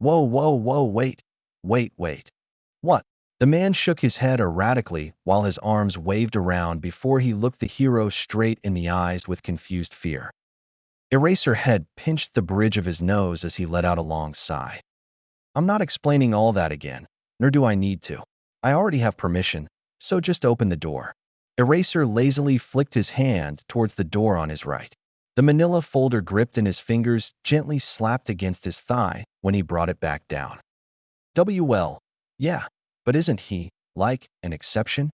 Whoa, whoa, whoa, wait. Wait. What? The man shook his head erratically while his arms waved around before he looked the hero straight in the eyes with confused fear. Eraserhead pinched the bridge of his nose as he let out a long sigh. I'm not explaining all that again, nor do I need to. I already have permission, so just open the door. Eraser lazily flicked his hand towards the door on his right. The manila folder gripped in his fingers gently slapped against his thigh when he brought it back down. Well, yeah, but isn't he, like, an exception?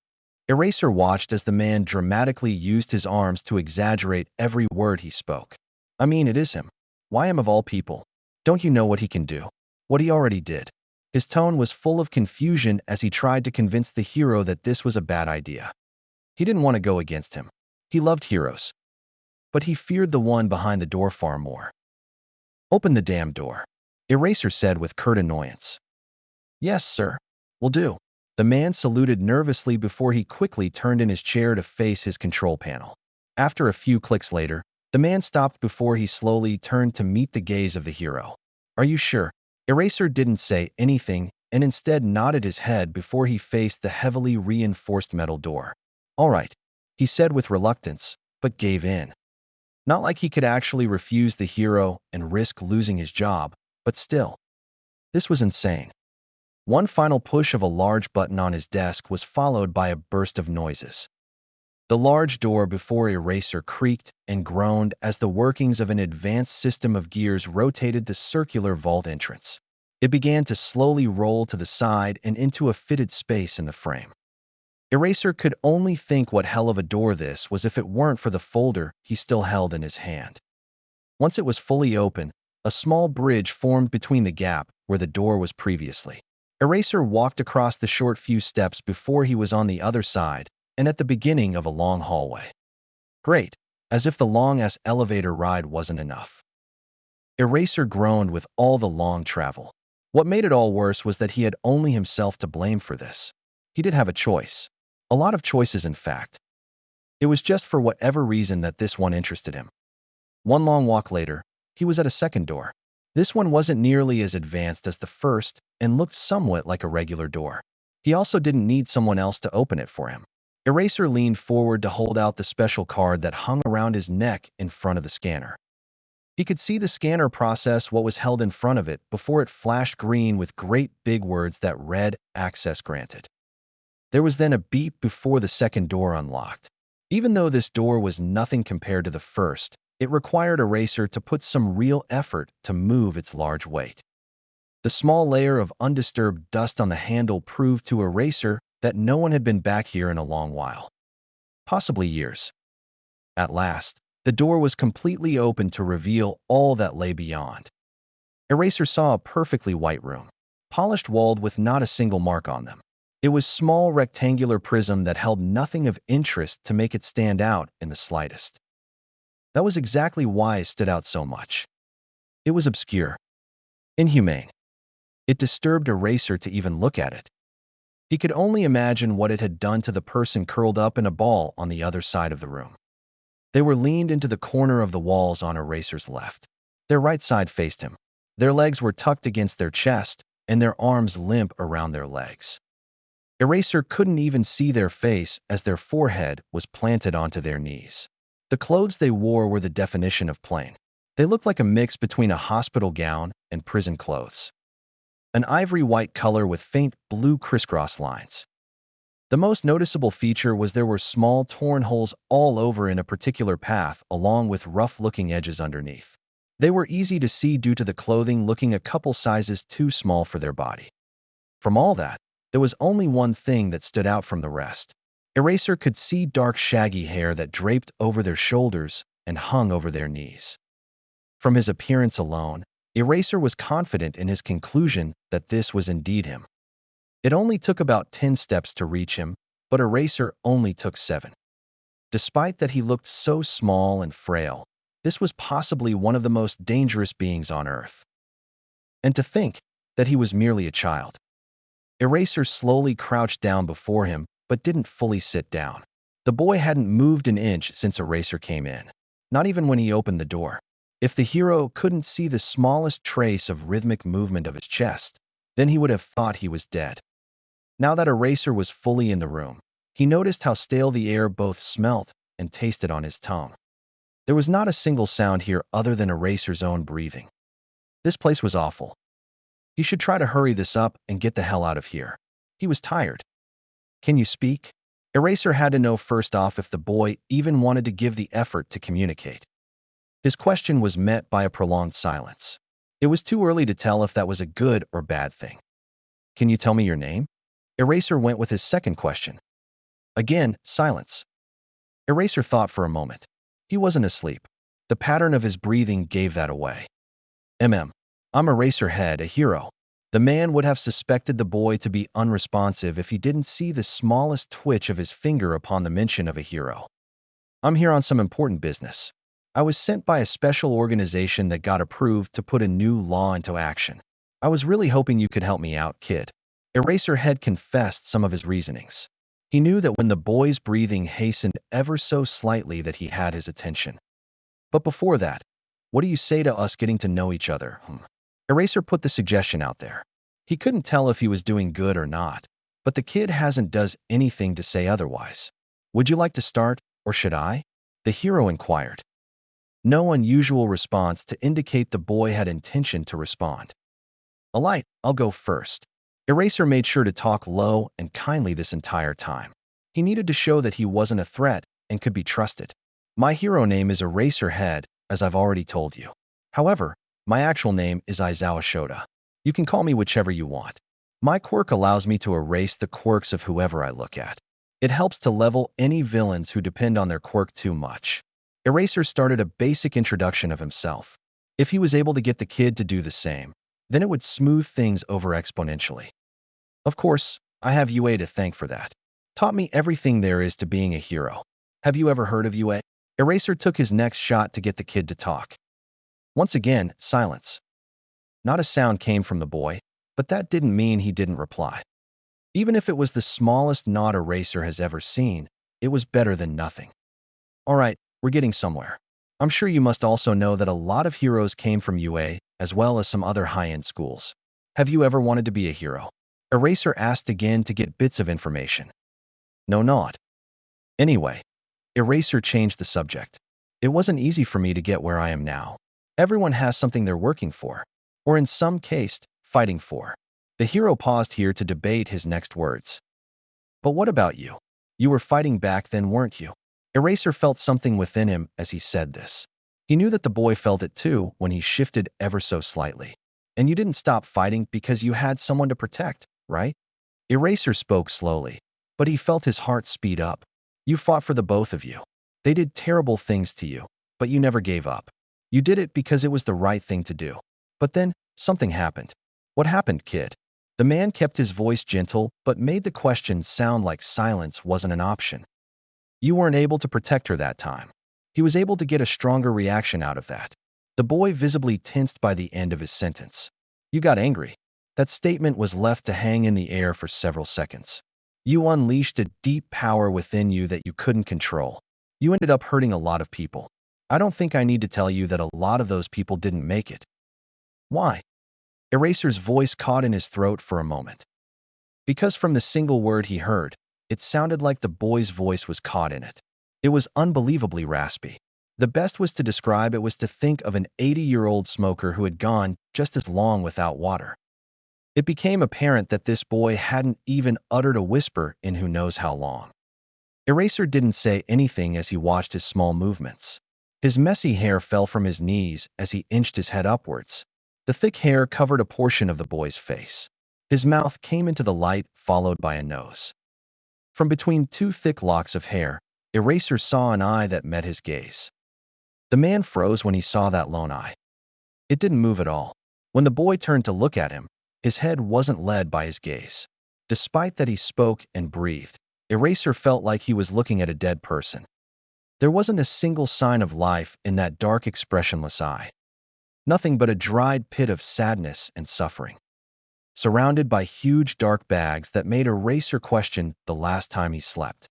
Eraser watched as the man dramatically used his arms to exaggerate every word he spoke. I mean, it is him. Why him of all people? Don't you know what he can do? What he already did. His tone was full of confusion as he tried to convince the hero that this was a bad idea. He didn't want to go against him. He loved heroes. But he feared the one behind the door far more. Open the damn door, Eraser said with curt annoyance. Yes, sir. Will do. The man saluted nervously before he quickly turned in his chair to face his control panel. After a few clicks later, the man stopped before he slowly turned to meet the gaze of the hero. Are you sure? Eraser didn't say anything and instead nodded his head before he faced the heavily reinforced metal door. All right, he said with reluctance, but gave in. Not like he could actually refuse the hero and risk losing his job, but still. This was insane. One final push of a large button on his desk was followed by a burst of noises. The large door before Eraser creaked and groaned as the workings of an advanced system of gears rotated the circular vault entrance. It began to slowly roll to the side and into a fitted space in the frame. Eraser could only think what hell of a door this was if it weren't for the folder he still held in his hand. Once it was fully open, a small bridge formed between the gap where the door was previously. Eraser walked across the short few steps before he was on the other side and at the beginning of a long hallway. Great, as if the long-ass elevator ride wasn't enough. Eraser groaned with all the long travel. What made it all worse was that he had only himself to blame for this. He did have a choice. A lot of choices, in fact. It was just for whatever reason that this one interested him. One long walk later, he was at a second door. This one wasn't nearly as advanced as the first and looked somewhat like a regular door. He also didn't need someone else to open it for him. Eraser leaned forward to hold out the special card that hung around his neck in front of the scanner. He could see the scanner process what was held in front of it before it flashed green with great big words that read, "Access granted." There was then a beep before the second door unlocked. Even though this door was nothing compared to the first, it required Eraser to put some real effort to move its large weight. The small layer of undisturbed dust on the handle proved to Eraser that no one had been back here in a long while. Possibly years. At last, the door was completely open to reveal all that lay beyond. Eraser saw a perfectly white room, polished walled with not a single mark on them. It was a small rectangular prism that held nothing of interest to make it stand out in the slightest. That was exactly why it stood out so much. It was obscure. Inhumane. It disturbed Eraser to even look at it. He could only imagine what it had done to the person curled up in a ball on the other side of the room. They were leaned into the corner of the walls on Eraser's left. Their right side faced him. Their legs were tucked against their chest, and their arms limp around their legs. Eraser couldn't even see their face as their forehead was planted onto their knees. The clothes they wore were the definition of plain. They looked like a mix between a hospital gown and prison clothes. An ivory white color with faint blue crisscross lines. The most noticeable feature was there were small torn holes all over in a particular path along with rough-looking edges underneath. They were easy to see due to the clothing looking a couple sizes too small for their body. From all that, there was only one thing that stood out from the rest. Eraser could see dark shaggy hair that draped over their shoulders and hung over their knees. From his appearance alone, Eraser was confident in his conclusion that this was indeed him. It only took about 10 steps to reach him, but Eraser only took 7. Despite that he looked so small and frail, this was possibly one of the most dangerous beings on Earth. And to think that he was merely a child. Eraser slowly crouched down before him, but didn't fully sit down. The boy hadn't moved an inch since Eraser came in, not even when he opened the door. If the hero couldn't see the smallest trace of rhythmic movement of his chest, then he would have thought he was dead. Now that Eraser was fully in the room, he noticed how stale the air both smelt and tasted on his tongue. There was not a single sound here other than Eraser's own breathing. This place was awful. He should try to hurry this up and get the hell out of here. He was tired. Can you speak? Eraser had to know first off if the boy even wanted to give the effort to communicate. His question was met by a prolonged silence. It was too early to tell if that was a good or bad thing. Can you tell me your name? Eraser went with his second question. Again, silence. Eraser thought for a moment. He wasn't asleep. The pattern of his breathing gave that away. I'm Eraserhead, a hero. The man would have suspected the boy to be unresponsive if he didn't see the smallest twitch of his finger upon the mention of a hero. I'm here on some important business. I was sent by a special organization that got approved to put a new law into action. I was really hoping you could help me out, kid. Eraserhead confessed some of his reasonings. He knew that when the boy's breathing hastened ever so slightly that he had his attention. But before that, what do you say to us getting to know each other? Eraser put the suggestion out there. He couldn't tell if he was doing good or not, but the kid hasn't does anything to say otherwise. Would you like to start, or should I? The hero inquired. No unusual response to indicate the boy had intention to respond. Alight, I'll go first. Eraser made sure to talk low and kindly this entire time. He needed to show that he wasn't a threat and could be trusted. My hero name is Eraserhead, as I've already told you. However, my actual name is Izawa Shota. You can call me whichever you want. My quirk allows me to erase the quirks of whoever I look at. It helps to level any villains who depend on their quirk too much. Eraser started a basic introduction of himself. If he was able to get the kid to do the same, then it would smooth things over exponentially. Of course, I have UA to thank for that. Taught me everything there is to being a hero. Have you ever heard of UA? Eraser took his next shot to get the kid to talk. Once again, silence. Not a sound came from the boy, but that didn't mean he didn't reply. Even if it was the smallest nod Eraser has ever seen, it was better than nothing. All right, we're getting somewhere. I'm sure you must also know that a lot of heroes came from UA, as well as some other high-end schools. Have you ever wanted to be a hero? Eraser asked again to get bits of information. No, not. Anyway, Eraser changed the subject. It wasn't easy for me to get where I am now. Everyone has something they're working for, or in some case, fighting for. The hero paused here to debate his next words. But what about you? You were fighting back then, weren't you? Eraser felt something within him as he said this. He knew that the boy felt it too when he shifted ever so slightly. And you didn't stop fighting because you had someone to protect, right? Eraser spoke slowly, but he felt his heart speed up. You fought for the both of you. They did terrible things to you, but you never gave up. You did it because it was the right thing to do. But then, something happened. What happened, kid? The man kept his voice gentle, but made the question sound like silence wasn't an option. You weren't able to protect her that time. He was able to get a stronger reaction out of that. The boy visibly tensed by the end of his sentence. You got angry. That statement was left to hang in the air for several seconds. You unleashed a deep power within you that you couldn't control. You ended up hurting a lot of people. I don't think I need to tell you that a lot of those people didn't make it. Why? Eraser's voice caught in his throat for a moment. Because from the single word he heard, it sounded like the boy's voice was caught in it. It was unbelievably raspy. The best was to describe it was to think of an 80-year-old smoker who had gone just as long without water. It became apparent that this boy hadn't even uttered a whisper in who knows how long. Eraser didn't say anything as he watched his small movements. His messy hair fell from his knees as he inched his head upwards. The thick hair covered a portion of the boy's face. His mouth came into the light, followed by a nose. From between two thick locks of hair, Eraser saw an eye that met his gaze. The man froze when he saw that lone eye. It didn't move at all. When the boy turned to look at him, his head wasn't led by his gaze. Despite that he spoke and breathed, Eraser felt like he was looking at a dead person. There wasn't a single sign of life in that dark, expressionless eye. Nothing but a dried pit of sadness and suffering. Surrounded by huge dark bags that made Eraser question the last time he slept.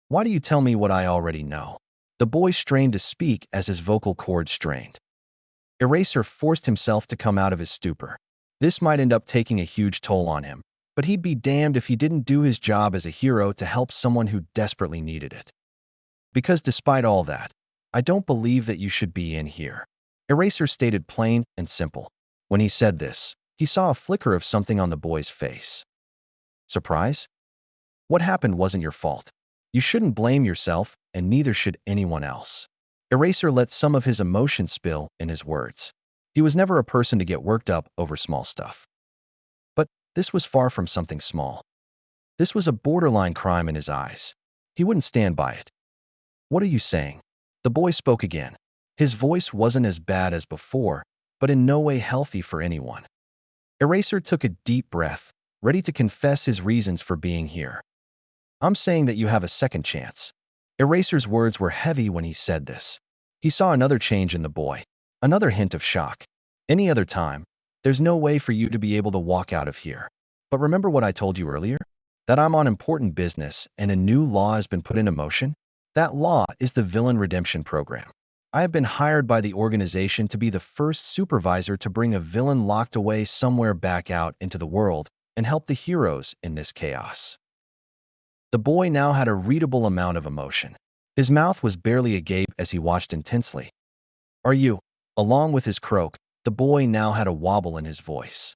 Why do you tell me what I already know? The boy strained to speak as his vocal cords strained. Eraser forced himself to come out of his stupor. This might end up taking a huge toll on him, but he'd be damned if he didn't do his job as a hero to help someone who desperately needed it. Because despite all that, I don't believe that you should be in here. Eraser stated plain and simple. When he said this, he saw a flicker of something on the boy's face. Surprise? What happened wasn't your fault. You shouldn't blame yourself, and neither should anyone else. Eraser let some of his emotion spill in his words. He was never a person to get worked up over small stuff. But this was far from something small. This was a borderline crime in his eyes. He wouldn't stand by it. What are you saying? The boy spoke again. His voice wasn't as bad as before, but in no way healthy for anyone. Eraser took a deep breath, ready to confess his reasons for being here. I'm saying that you have a second chance. Eraser's words were heavy when he said this. He saw another change in the boy, another hint of shock. Any other time, there's no way for you to be able to walk out of here. But remember what I told you earlier? That I'm on important business and a new law has been put into motion? That law is the Villain Redemption Program. I have been hired by the organization to be the first supervisor to bring a villain locked away somewhere back out into the world and help the heroes in this chaos. The boy now had a readable amount of emotion. His mouth was barely agape as he watched intensely. Are you? Along with his croak, the boy now had a wobble in his voice.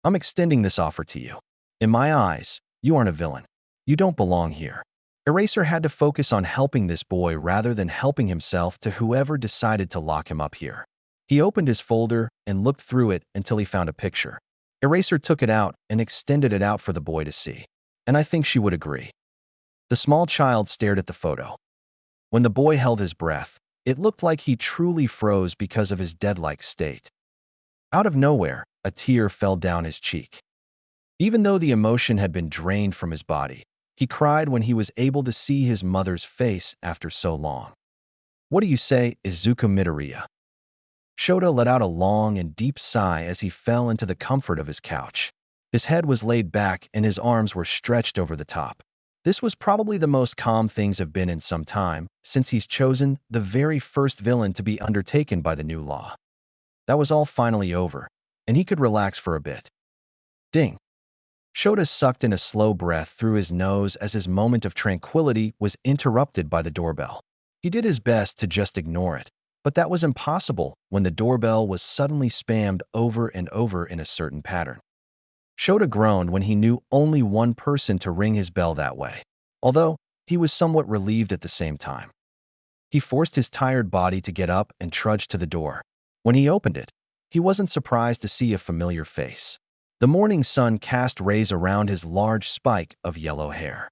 I'm extending this offer to you. In my eyes, you aren't a villain. You don't belong here. Eraser had to focus on helping this boy rather than helping himself to whoever decided to lock him up here. He opened his folder and looked through it until he found a picture. Eraser took it out and extended it out for the boy to see. And I think she would agree. The small child stared at the photo. When the boy held his breath, it looked like he truly froze because of his dead-like state. Out of nowhere, a tear fell down his cheek. Even though the emotion had been drained from his body, he cried when he was able to see his mother's face after so long. What do you say, Izuku Midoriya? Shota let out a long and deep sigh as he fell into the comfort of his couch. His head was laid back and his arms were stretched over the top. This was probably the most calm things have been in some time, since he's chosen the very first villain to be undertaken by the new law. That was all finally over, and he could relax for a bit. Ding! Shota sucked in a slow breath through his nose as his moment of tranquility was interrupted by the doorbell. He did his best to just ignore it, but that was impossible when the doorbell was suddenly spammed over and over in a certain pattern. Shota groaned when he knew only one person to ring his bell that way, although he was somewhat relieved at the same time. He forced his tired body to get up and trudged to the door. When he opened it, he wasn't surprised to see a familiar face. The morning sun cast rays around his large spike of yellow hair.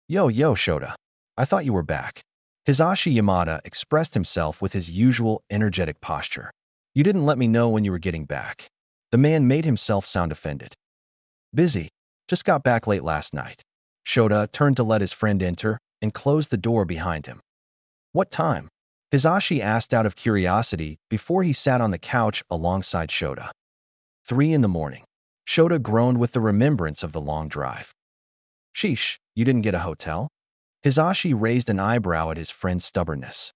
Yo, Shota. I thought you were back. Hisashi Yamada expressed himself with his usual energetic posture. You didn't let me know when you were getting back. The man made himself sound offended. Busy. Just got back late last night. Shota turned to let his friend enter and closed the door behind him. What time? Hisashi asked out of curiosity before he sat on the couch alongside Shota. 3 in the morning. Shota groaned with the remembrance of the long drive. Sheesh, you didn't get a hotel? Hisashi raised an eyebrow at his friend's stubbornness.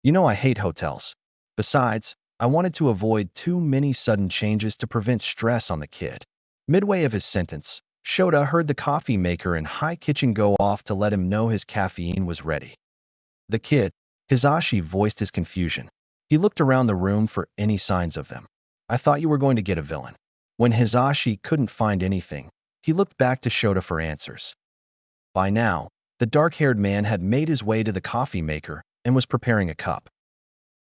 You know I hate hotels. Besides, I wanted to avoid too many sudden changes to prevent stress on the kid. Midway of his sentence, Shota heard the coffee maker in high kitchen go off to let him know his caffeine was ready. The kid, Hisashi voiced his confusion. He looked around the room for any signs of them. I thought you were going to get a villain. When Hisashi couldn't find anything, he looked back to Shota for answers. By now, the dark-haired man had made his way to the coffee maker and was preparing a cup.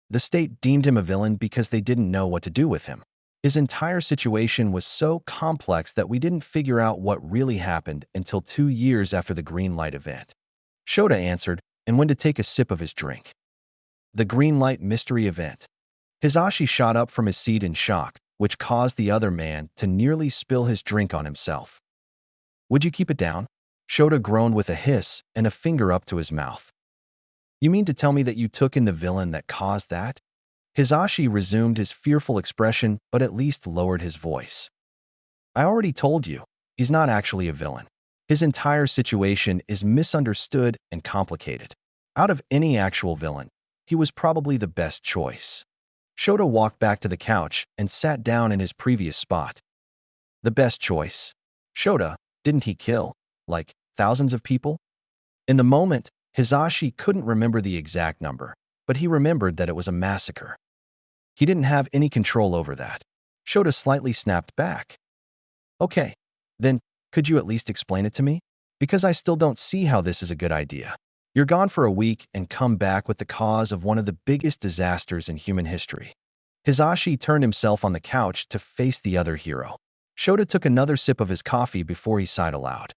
The state deemed him a villain because they didn't know what to do with him. His entire situation was so complex that we didn't figure out what really happened until 2 years after the green light event. Shota answered and went to take a sip of his drink. The green light mystery event. Hisashi shot up from his seat in shock, which caused the other man to nearly spill his drink on himself. Would you keep it down? Shota groaned with a hiss and a finger up to his mouth. You mean to tell me that you took in the villain that caused that? Hisashi resumed his fearful expression, but at least lowered his voice. I already told you, he's not actually a villain. His entire situation is misunderstood and complicated. Out of any actual villain, he was probably the best choice. Shota walked back to the couch and sat down in his previous spot. The best choice. Shota, didn't he kill, like, thousands of people? In the moment, Hisashi couldn't remember the exact number, but he remembered that it was a massacre. He didn't have any control over that. Shota slightly snapped back. Okay, then, could you at least explain it to me? Because I still don't see how this is a good idea. You're gone for a week and come back with the cause of one of the biggest disasters in human history. Hisashi turned himself on the couch to face the other hero. Shota took another sip of his coffee before he sighed aloud.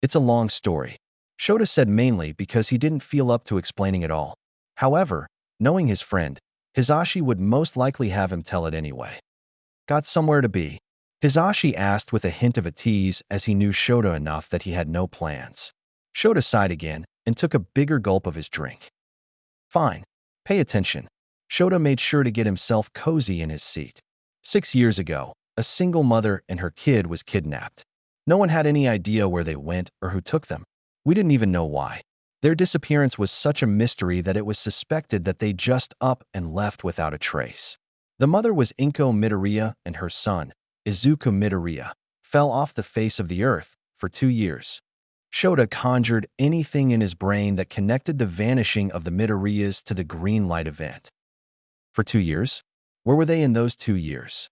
It's a long story, Shota said, mainly because he didn't feel up to explaining it all. However, knowing his friend, Hisashi would most likely have him tell it anyway. Got somewhere to be? Hisashi asked with a hint of a tease, as he knew Shota enough that he had no plans. Shota sighed again and took a bigger gulp of his drink. Fine. Pay attention. Shota made sure to get himself cozy in his seat. 6 years ago, a single mother and her kid was kidnapped. No one had any idea where they went or who took them. We didn't even know why. Their disappearance was such a mystery that it was suspected that they just up and left without a trace. The mother was Inko Midoriya, and her son, Izuku Midoriya, fell off the face of the earth for 2 years. Shota conjured anything in his brain that connected the vanishing of the Midoriyas to the green light event. For 2 years? Where were they in those 2 years?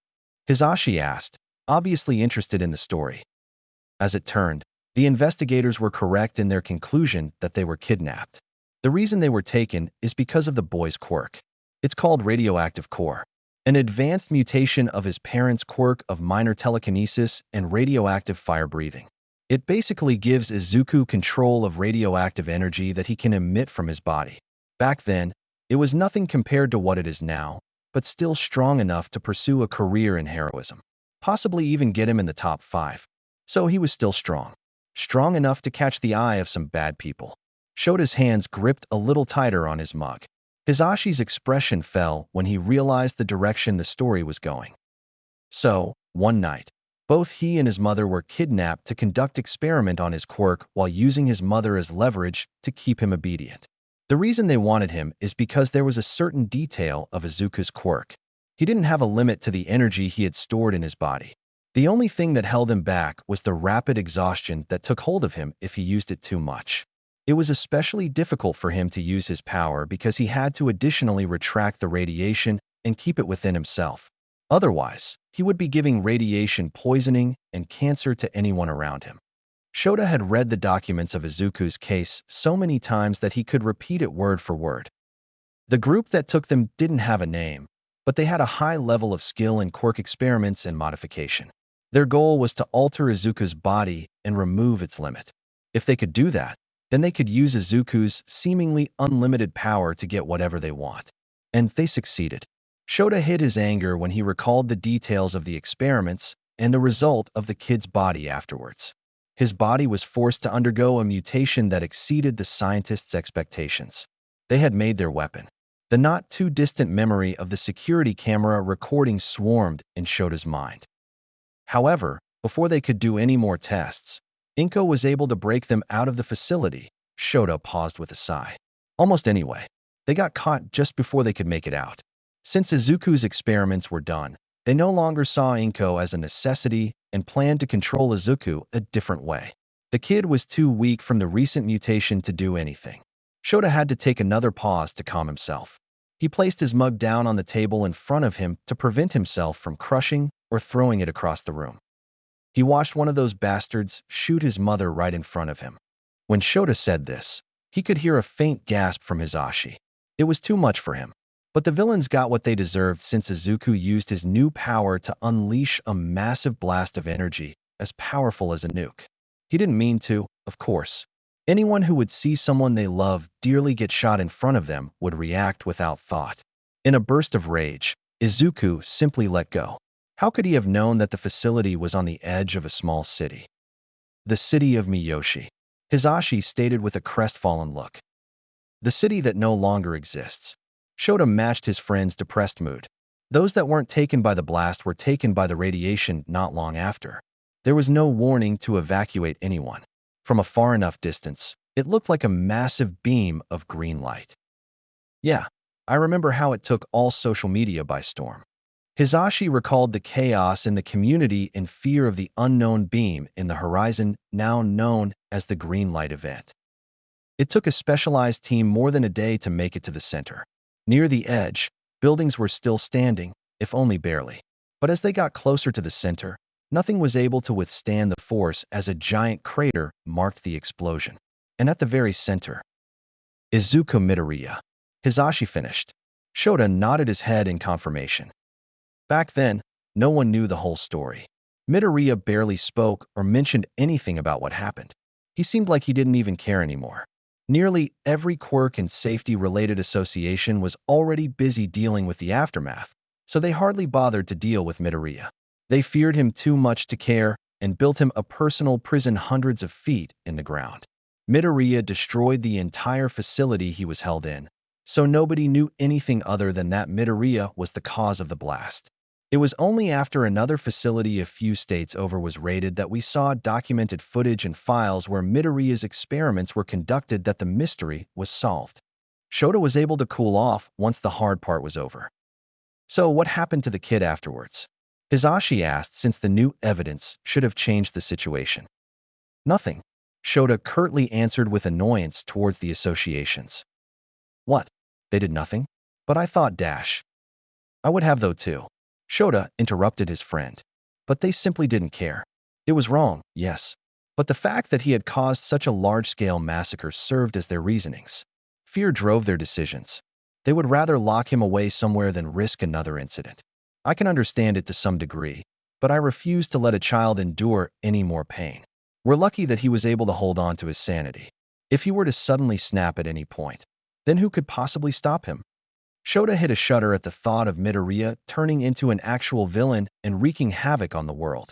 Hisashi asked, obviously interested in the story. As it turned, the investigators were correct in their conclusion that they were kidnapped. The reason they were taken is because of the boy's quirk. It's called radioactive core, an advanced mutation of his parents' quirk of minor telekinesis and radioactive fire breathing. It basically gives Izuku control of radioactive energy that he can emit from his body. Back then, it was nothing compared to what it is now, but still strong enough to pursue a career in heroism. Possibly even get him in the top 5. So he was still strong. Strong enough to catch the eye of some bad people. Shota's hands gripped a little tighter on his mug. Hisashi's expression fell when he realized the direction the story was going. So, one night, both he and his mother were kidnapped to conduct experiment on his quirk while using his mother as leverage to keep him obedient. The reason they wanted him is because there was a certain detail of Izuku's quirk. He didn't have a limit to the energy he had stored in his body. The only thing that held him back was the rapid exhaustion that took hold of him if he used it too much. It was especially difficult for him to use his power because he had to additionally retract the radiation and keep it within himself. Otherwise, he would be giving radiation poisoning and cancer to anyone around him. Shota had read the documents of Izuku's case so many times that he could repeat it word for word. The group that took them didn't have a name, but they had a high level of skill in quirk experiments and modification. Their goal was to alter Izuku's body and remove its limit. If they could do that, then they could use Izuku's seemingly unlimited power to get whatever they want. And they succeeded. Shota hid his anger when he recalled the details of the experiments and the result of the kid's body afterwards. His body was forced to undergo a mutation that exceeded the scientists' expectations. They had made their weapon. The not-too-distant memory of the security camera recording swarmed in Shota's mind. However, before they could do any more tests, Inko was able to break them out of the facility. Shota paused with a sigh. Almost anyway. They got caught just before they could make it out. Since Izuku's experiments were done, they no longer saw Inko as a necessity and planned to control Izuku a different way. The kid was too weak from the recent mutation to do anything. Shota had to take another pause to calm himself. He placed his mug down on the table in front of him to prevent himself from crushing or throwing it across the room. He watched one of those bastards shoot his mother right in front of him. When Shota said this, he could hear a faint gasp from Hisashi. It was too much for him. But the villains got what they deserved since Izuku used his new power to unleash a massive blast of energy as powerful as a nuke. He didn't mean to, of course. Anyone who would see someone they love dearly get shot in front of them would react without thought. In a burst of rage, Izuku simply let go. How could he have known that the facility was on the edge of a small city? The city of Miyoshi, Hisashi stated with a crestfallen look. The city that no longer exists. Shota matched his friend's depressed mood. Those that weren't taken by the blast were taken by the radiation not long after. There was no warning to evacuate anyone. From a far enough distance, it looked like a massive beam of green light. Yeah, I remember how it took all social media by storm. Hisashi recalled the chaos in the community and fear of the unknown beam in the horizon, now known as the green light event. It took a specialized team more than a day to make it to the center. Near the edge, buildings were still standing, if only barely. But as they got closer to the center, nothing was able to withstand the force as a giant crater marked the explosion. And at the very center, Izuku Midoriya. Hisashi finished. Shota nodded his head in confirmation. Back then, no one knew the whole story. Midoriya barely spoke or mentioned anything about what happened. He seemed like he didn't even care anymore. Nearly every Quirk and safety-related association was already busy dealing with the aftermath, so they hardly bothered to deal with Midoriya. They feared him too much to care and built him a personal prison hundreds of feet in the ground. Midoriya destroyed the entire facility he was held in, so nobody knew anything other than that Midoriya was the cause of the blast. It was only after another facility a few states over was raided that we saw documented footage and files where Midoriya's experiments were conducted that the mystery was solved. Shota was able to cool off once the hard part was over. So what happened to the kid afterwards? Hisashi asked, since the new evidence should have changed the situation. Nothing, Shota curtly answered with annoyance towards the associations. What? They did nothing? But I thought dash. I would have though too. Shota interrupted his friend. But they simply didn't care. It was wrong, yes. But the fact that he had caused such a large-scale massacre served as their reasonings. Fear drove their decisions. They would rather lock him away somewhere than risk another incident. I can understand it to some degree, but I refuse to let a child endure any more pain. We're lucky that he was able to hold on to his sanity. If he were to suddenly snap at any point, then who could possibly stop him? Shota hit a shudder at the thought of Midoriya turning into an actual villain and wreaking havoc on the world.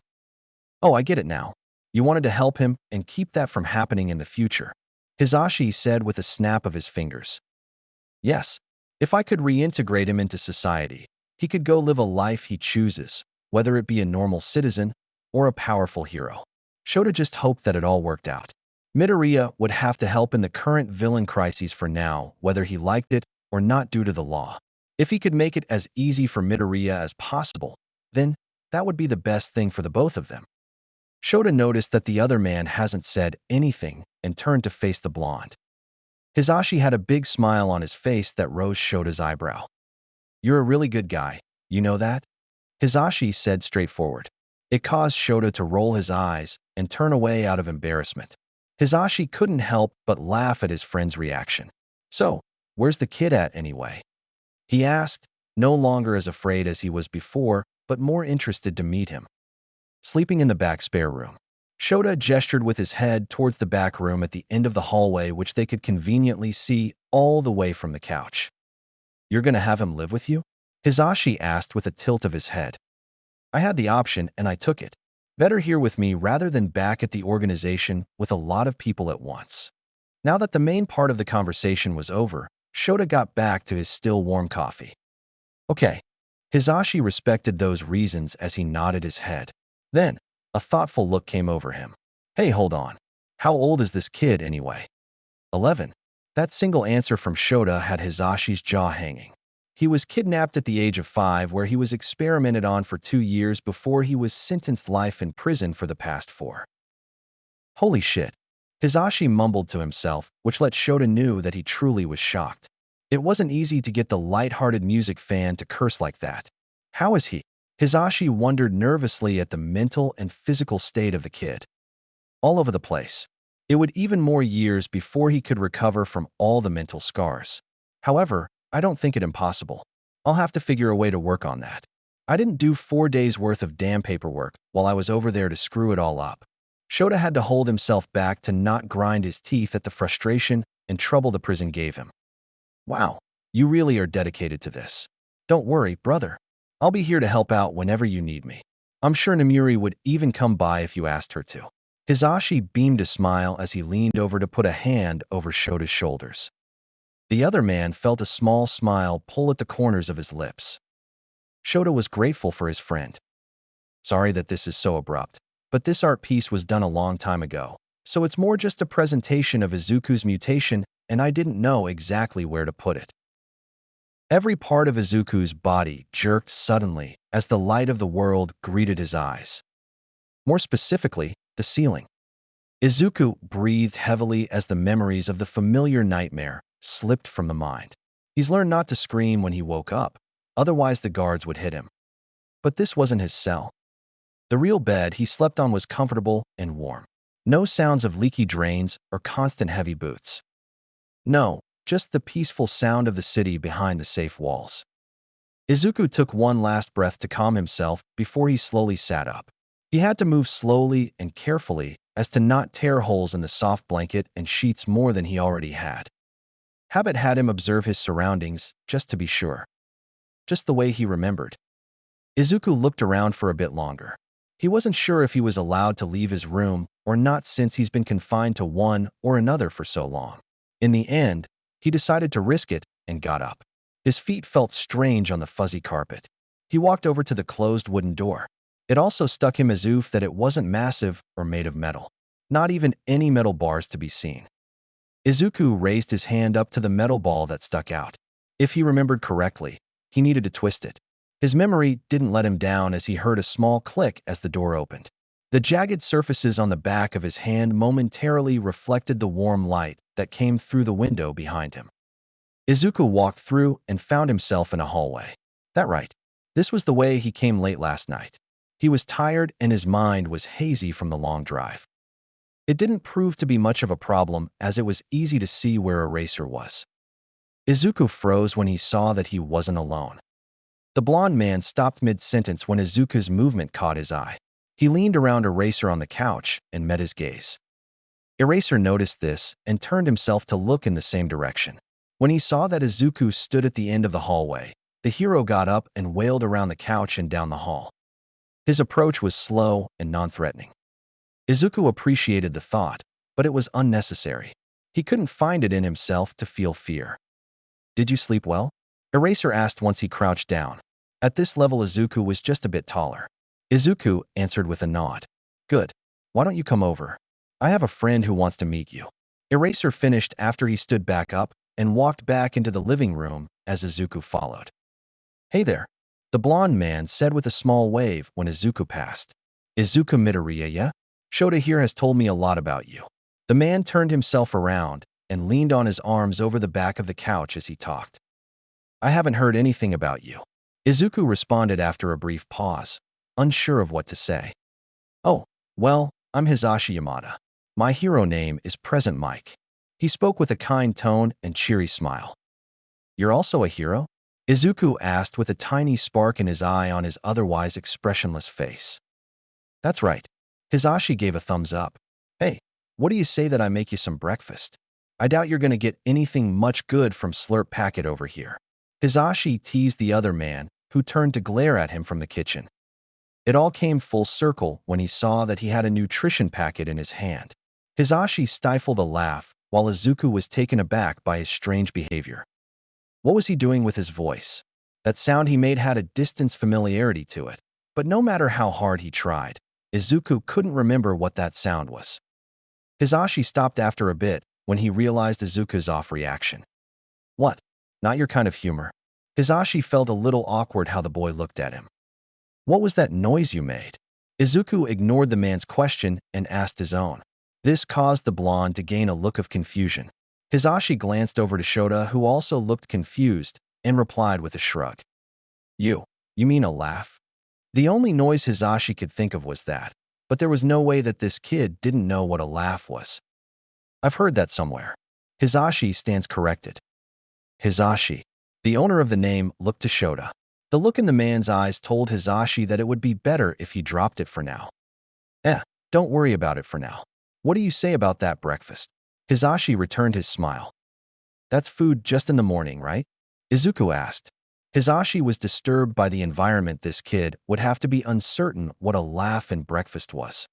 Oh, I get it now. You wanted to help him and keep that from happening in the future, Hisashi said with a snap of his fingers. Yes, if I could reintegrate him into society, he could go live a life he chooses, whether it be a normal citizen or a powerful hero. Shota just hoped that it all worked out. Midoriya would have to help in the current villain crises for now, whether he liked it or not due to the law. If he could make it as easy for Midoriya as possible, then that would be the best thing for the both of them. Shota noticed that the other man hasn't said anything and turned to face the blonde. Hisashi had a big smile on his face that rose Shota's eyebrow. You're a really good guy, you know that? Hisashi said straightforward. It caused Shota to roll his eyes and turn away out of embarrassment. Hisashi couldn't help but laugh at his friend's reaction. So, where's the kid at anyway? He asked, no longer as afraid as he was before, but more interested to meet him. Sleeping in the back spare room. Shota gestured with his head towards the back room at the end of the hallway, which they could conveniently see all the way from the couch. You're gonna have him live with you? Hisashi asked with a tilt of his head. I had the option and I took it. Better here with me rather than back at the organization with a lot of people at once. Now that the main part of the conversation was over, Shota got back to his still warm coffee. Okay. Hisashi respected those reasons as he nodded his head. Then, a thoughtful look came over him. Hey, hold on. How old is this kid anyway? 11. That single answer from Shota had Hisashi's jaw hanging. He was kidnapped at the age of 5, where he was experimented on for 2 years before he was sentenced life in prison for the past 4. Holy shit. Hisashi mumbled to himself, which let Shota know that he truly was shocked. It wasn't easy to get the light-hearted music fan to curse like that. How is he? Hisashi wondered nervously at the mental and physical state of the kid. All over the place. It would even more years before he could recover from all the mental scars. However, I don't think it impossible. I'll have to figure a way to work on that. I didn't do 4 days worth of damn paperwork while I was over there to screw it all up. Shota had to hold himself back to not grind his teeth at the frustration and trouble the prison gave him. Wow, you really are dedicated to this. Don't worry, brother. I'll be here to help out whenever you need me. I'm sure Namuri would even come by if you asked her to. Hisashi beamed a smile as he leaned over to put a hand over Shota's shoulders. The other man felt a small smile pull at the corners of his lips. Shota was grateful for his friend. Sorry that this is so abrupt, but this art piece was done a long time ago, so it's more just a presentation of Izuku's mutation, and I didn't know exactly where to put it. Every part of Izuku's body jerked suddenly as the light of the world greeted his eyes. More specifically, the ceiling. Izuku breathed heavily as the memories of the familiar nightmare slipped from the mind. He's learned not to scream when he woke up, otherwise the guards would hit him. But this wasn't his cell. The real bed he slept on was comfortable and warm. No sounds of leaky drains or constant heavy boots. No, just the peaceful sound of the city behind the safe walls. Izuku took one last breath to calm himself before he slowly sat up. He had to move slowly and carefully as to not tear holes in the soft blanket and sheets more than he already had. Habit had him observe his surroundings just to be sure. Just the way he remembered. Izuku looked around for a bit longer. He wasn't sure if he was allowed to leave his room or not since he's been confined to one or another for so long. In the end, he decided to risk it and got up. His feet felt strange on the fuzzy carpet. He walked over to the closed wooden door. It also stuck him as oof that it wasn't massive or made of metal. Not even any metal bars to be seen. Izuku raised his hand up to the metal ball that stuck out. If he remembered correctly, he needed to twist it. His memory didn't let him down as he heard a small click as the door opened. The jagged surfaces on the back of his hand momentarily reflected the warm light that came through the window behind him. Izuku walked through and found himself in a hallway. That right. This was the way he came late last night. He was tired and his mind was hazy from the long drive. It didn't prove to be much of a problem as it was easy to see where Eraser was. Izuku froze when he saw that he wasn't alone. The blond man stopped mid-sentence when Izuku's movement caught his eye. He leaned around Eraser on the couch and met his gaze. Eraser noticed this and turned himself to look in the same direction. When he saw that Izuku stood at the end of the hallway, the hero got up and wailed around the couch and down the hall. His approach was slow and non-threatening. Izuku appreciated the thought, but it was unnecessary. He couldn't find it in himself to feel fear. "Did you sleep well?" Eraser asked once he crouched down. At this level, Izuku was just a bit taller. Izuku answered with a nod. "Good. Why don't you come over? I have a friend who wants to meet you." Eraser finished after he stood back up and walked back into the living room as Izuku followed. "Hey there," the blond man said with a small wave when Izuku passed. "Izuku Midoriya, yeah? Shota here has told me a lot about you." The man turned himself around and leaned on his arms over the back of the couch as he talked. "I haven't heard anything about you." Izuku responded after a brief pause, unsure of what to say. "Oh, well, I'm Hisashi Yamada. My hero name is Present Mike." He spoke with a kind tone and cheery smile. "You're also a hero?" Izuku asked with a tiny spark in his eye on his otherwise expressionless face. "That's right." Hisashi gave a thumbs up. "Hey, what do you say that I make you some breakfast? I doubt you're going to get anything much good from Slurp Packet over here." Hisashi teased the other man, who turned to glare at him from the kitchen. It all came full circle when he saw that he had a nutrition packet in his hand. Hisashi stifled a laugh while Izuku was taken aback by his strange behavior. What was he doing with his voice? That sound he made had a distant familiarity to it, but no matter how hard he tried, Izuku couldn't remember what that sound was. Hisashi stopped after a bit when he realized Izuku's off reaction. "What? Not your kind of humor?" Hisashi felt a little awkward how the boy looked at him. "What was that noise you made?" Izuku ignored the man's question and asked his own. This caused the blonde to gain a look of confusion. Hisashi glanced over to Shota, who also looked confused, and replied with a shrug. You mean a laugh?" The only noise Hisashi could think of was that, but there was no way that this kid didn't know what a laugh was. "I've heard that somewhere." Hisashi stands corrected. Hisashi. The owner of the name looked to Shota. The look in the man's eyes told Hisashi that it would be better if he dropped it for now. Don't worry about it for now. What do you say about that breakfast?" Hisashi returned his smile. "That's food just in the morning, right?" Izuku asked. Hisashi was disturbed by the environment. This kid would have to be uncertain what a laugh and breakfast was.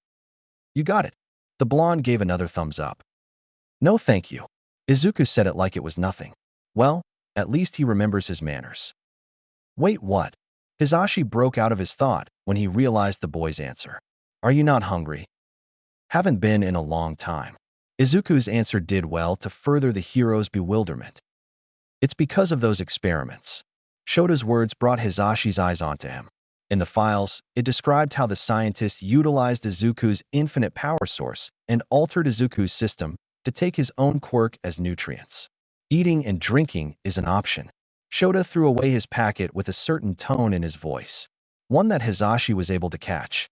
"You got it." The blonde gave another thumbs up. "No thank you." Izuku said it like it was nothing. Well, at least he remembers his manners. "Wait, what?" Hisashi broke out of his thought when he realized the boy's answer. "Are you not hungry?" "Haven't been in a long time." Izuku's answer did well to further the hero's bewilderment. It's because of those experiments. Shota's words brought Hisashi's eyes onto him. In the files, it described how the scientist utilized Izuku's infinite power source and altered Izuku's system to take his own quirk as nutrients. Eating and drinking is an option. Shota threw away his packet with a certain tone in his voice, one that Hisashi was able to catch.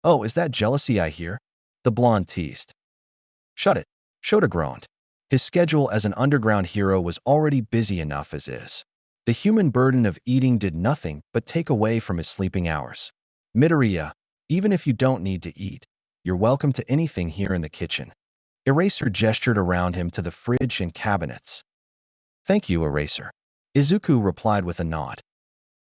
"Oh, is that jealousy I hear?" the blonde teased. "Shut it," Shota groaned. His schedule as an underground hero was already busy enough as is. The human burden of eating did nothing but take away from his sleeping hours. "Midoriya, even if you don't need to eat, you're welcome to anything here in the kitchen." Eraser gestured around him to the fridge and cabinets. "Thank you, Eraser." Izuku replied with a nod.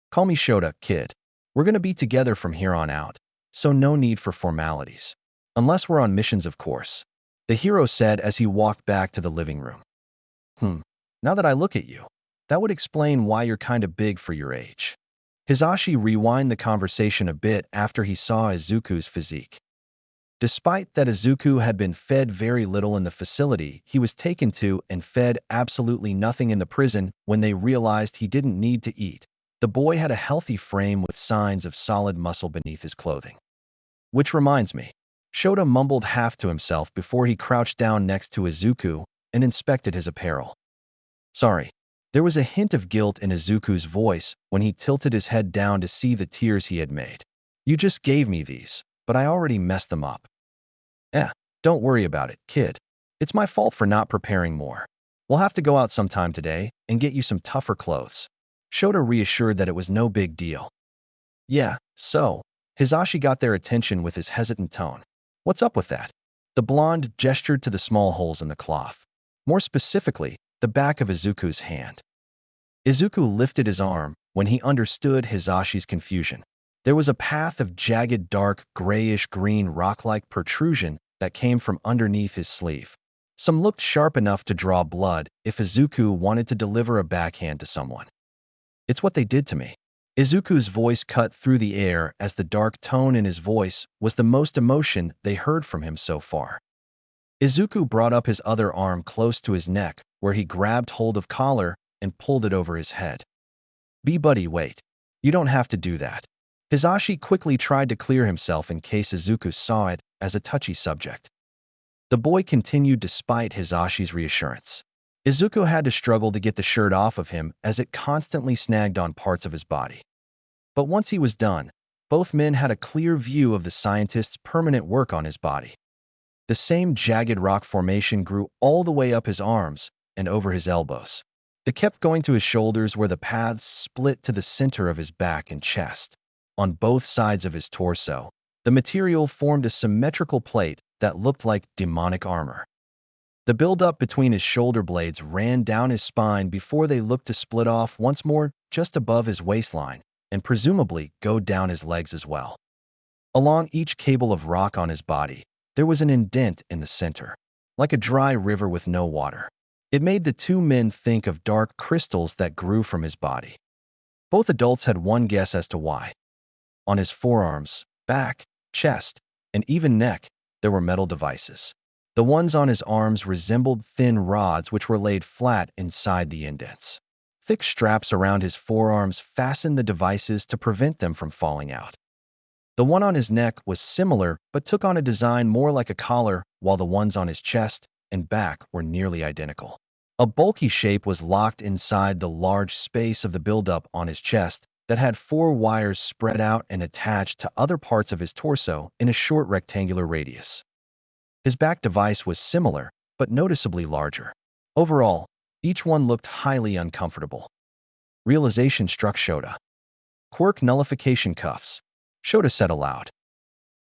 "Call me Shota, kid. We're gonna be together from here on out, so no need for formalities. Unless we're on missions, of course," the hero said as he walked back to the living room. Now that I look at you, that would explain why you're kind of big for your age." Hisashi rewound the conversation a bit after he saw Izuku's physique. Despite that Izuku had been fed very little in the facility he was taken to and fed absolutely nothing in the prison when they realized he didn't need to eat, the boy had a healthy frame with signs of solid muscle beneath his clothing. "Which reminds me," Shota mumbled half to himself before he crouched down next to Izuku and inspected his apparel. "Sorry." There was a hint of guilt in Izuku's voice when he tilted his head down to see the tears he had made. "You just gave me these, but I already messed them up." Don't worry about it, kid. It's my fault for not preparing more. We'll have to go out sometime today and get you some tougher clothes." Shota reassured that it was no big deal. "Yeah, so." Hisashi got their attention with his hesitant tone. "What's up with that?" The blonde gestured to the small holes in the cloth. More specifically, the back of Izuku's hand. Izuku lifted his arm when he understood Hisashi's confusion. There was a path of jagged, dark, grayish-green rock-like protrusion that came from underneath his sleeve. Some looked sharp enough to draw blood if Izuku wanted to deliver a backhand to someone. "It's what they did to me." Izuku's voice cut through the air as the dark tone in his voice was the most emotion they heard from him so far. Izuku brought up his other arm close to his neck, where he grabbed hold of collar and pulled it over his head. Buddy, wait. You don't have to do that." Hisashi quickly tried to clear himself in case Izuku saw it as a touchy subject. The boy continued despite Hisashi's reassurance. Izuku had to struggle to get the shirt off of him as it constantly snagged on parts of his body. But once he was done, both men had a clear view of the scientist's permanent work on his body. The same jagged rock formation grew all the way up his arms and over his elbows. It kept going to his shoulders where the paths split to the center of his back and chest. On both sides of his torso, the material formed a symmetrical plate that looked like demonic armor. The buildup between his shoulder blades ran down his spine before they looked to split off once more just above his waistline and presumably go down his legs as well. Along each cable of rock on his body, there was an indent in the center, like a dry river with no water. It made the two men think of dark crystals that grew from his body. Both adults had one guess as to why. On his forearms, back, chest, and even neck, there were metal devices. The ones on his arms resembled thin rods which were laid flat inside the indents. Thick straps around his forearms fastened the devices to prevent them from falling out. The one on his neck was similar but took on a design more like a collar, while the ones on his chest and back were nearly identical. A bulky shape was locked inside the large space of the buildup on his chest that had 4 wires spread out and attached to other parts of his torso in a short rectangular radius. His back device was similar, but noticeably larger. Overall, each one looked highly uncomfortable. Realization struck Shota. "Quirk nullification cuffs," Shota said aloud.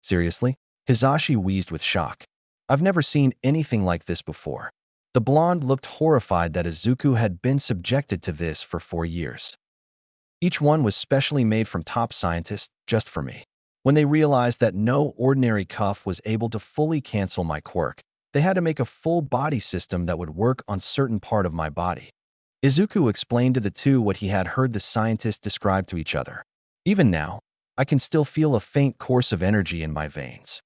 "Seriously?" Hisashi wheezed with shock. "I've never seen anything like this before." The blonde looked horrified that Izuku had been subjected to this for 4 years. "Each one was specially made from top scientists just for me. When they realized that no ordinary cuff was able to fully cancel my quirk, they had to make a full body system that would work on certain part of my body." Izuku explained to the two what he had heard the scientists describe to each other. "Even now, I can still feel a faint course of energy in my veins."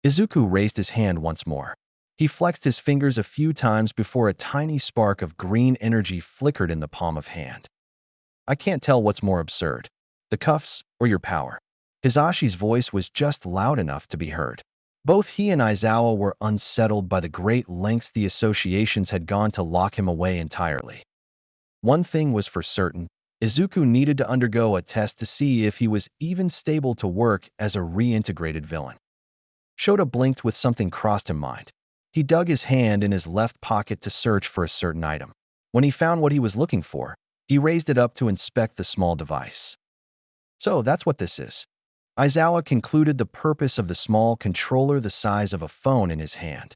Izuku raised his hand once more. He flexed his fingers a few times before a tiny spark of green energy flickered in the palm of hand. I can't tell what's more absurd, the cuffs or your power. Hizashi's voice was just loud enough to be heard. Both he and Aizawa were unsettled by the great lengths the associations had gone to lock him away entirely. One thing was for certain, Izuku needed to undergo a test to see if he was even stable to work as a reintegrated villain. Shota blinked with something crossed in mind. He dug his hand in his left pocket to search for a certain item. When he found what he was looking for, he raised it up to inspect the small device. So that's what this is. Aizawa concluded the purpose of the small controller the size of a phone in his hand.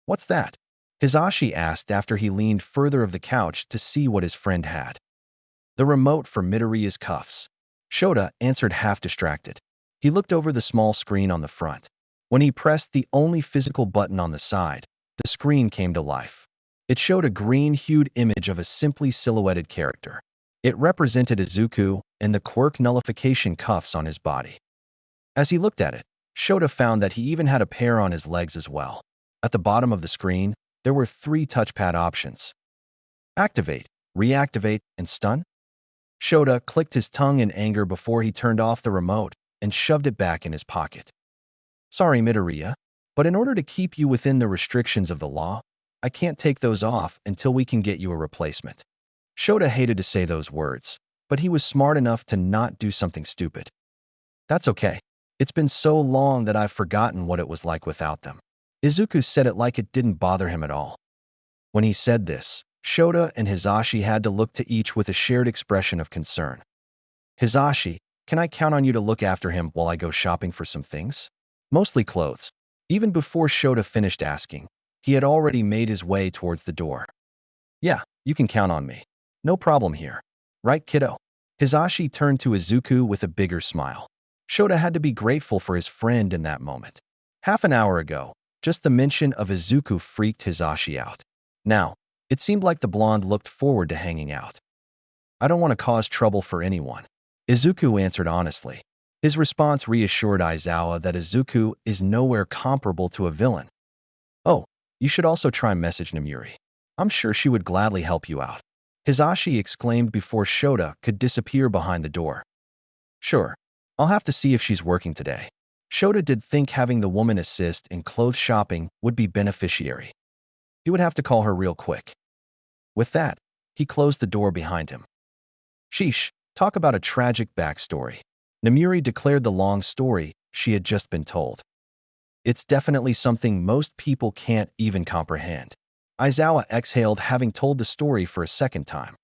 What's that? Hisashi asked after he leaned further of the couch to see what his friend had. The remote for Midoriya's cuffs. Shota answered half distracted. He looked over the small screen on the front. When he pressed the only physical button on the side, the screen came to life. It showed a green-hued image of a simply silhouetted character. It represented Izuku and the Quirk nullification cuffs on his body. As he looked at it, Shota found that he even had a pair on his legs as well. At the bottom of the screen, there were 3 touchpad options. Activate, reactivate, and stun? Shota clicked his tongue in anger before he turned off the remote and shoved it back in his pocket. Sorry, Midoriya, but in order to keep you within the restrictions of the law, I can't take those off until we can get you a replacement. Shota hated to say those words, but he was smart enough to not do something stupid. That's okay. It's been so long that I've forgotten what it was like without them. Izuku said it like it didn't bother him at all. When he said this, Shota and Hisashi had to look to each with a shared expression of concern. Hisashi, can I count on you to look after him while I go shopping for some things? Mostly clothes. Even before Shota finished asking, he had already made his way towards the door. Yeah, you can count on me. No problem here. Right, kiddo? Hisashi turned to Izuku with a bigger smile. Shota had to be grateful for his friend in that moment. Half an hour ago, just the mention of Izuku freaked Hisashi out. Now, it seemed like the blonde looked forward to hanging out. I don't want to cause trouble for anyone, Izuku answered honestly. His response reassured Aizawa that Izuku is nowhere comparable to a villain. Oh, you should also try message Namuri. I'm sure she would gladly help you out. Hisashi exclaimed before Shota could disappear behind the door. Sure, I'll have to see if she's working today. Shota did think having the woman assist in clothes shopping would be beneficiary. He would have to call her real quick. With that, he closed the door behind him. Sheesh, talk about a tragic backstory. Namuri declared the long story she had just been told. It's definitely something most people can't even comprehend. Aizawa exhaled, having told the story for a second time.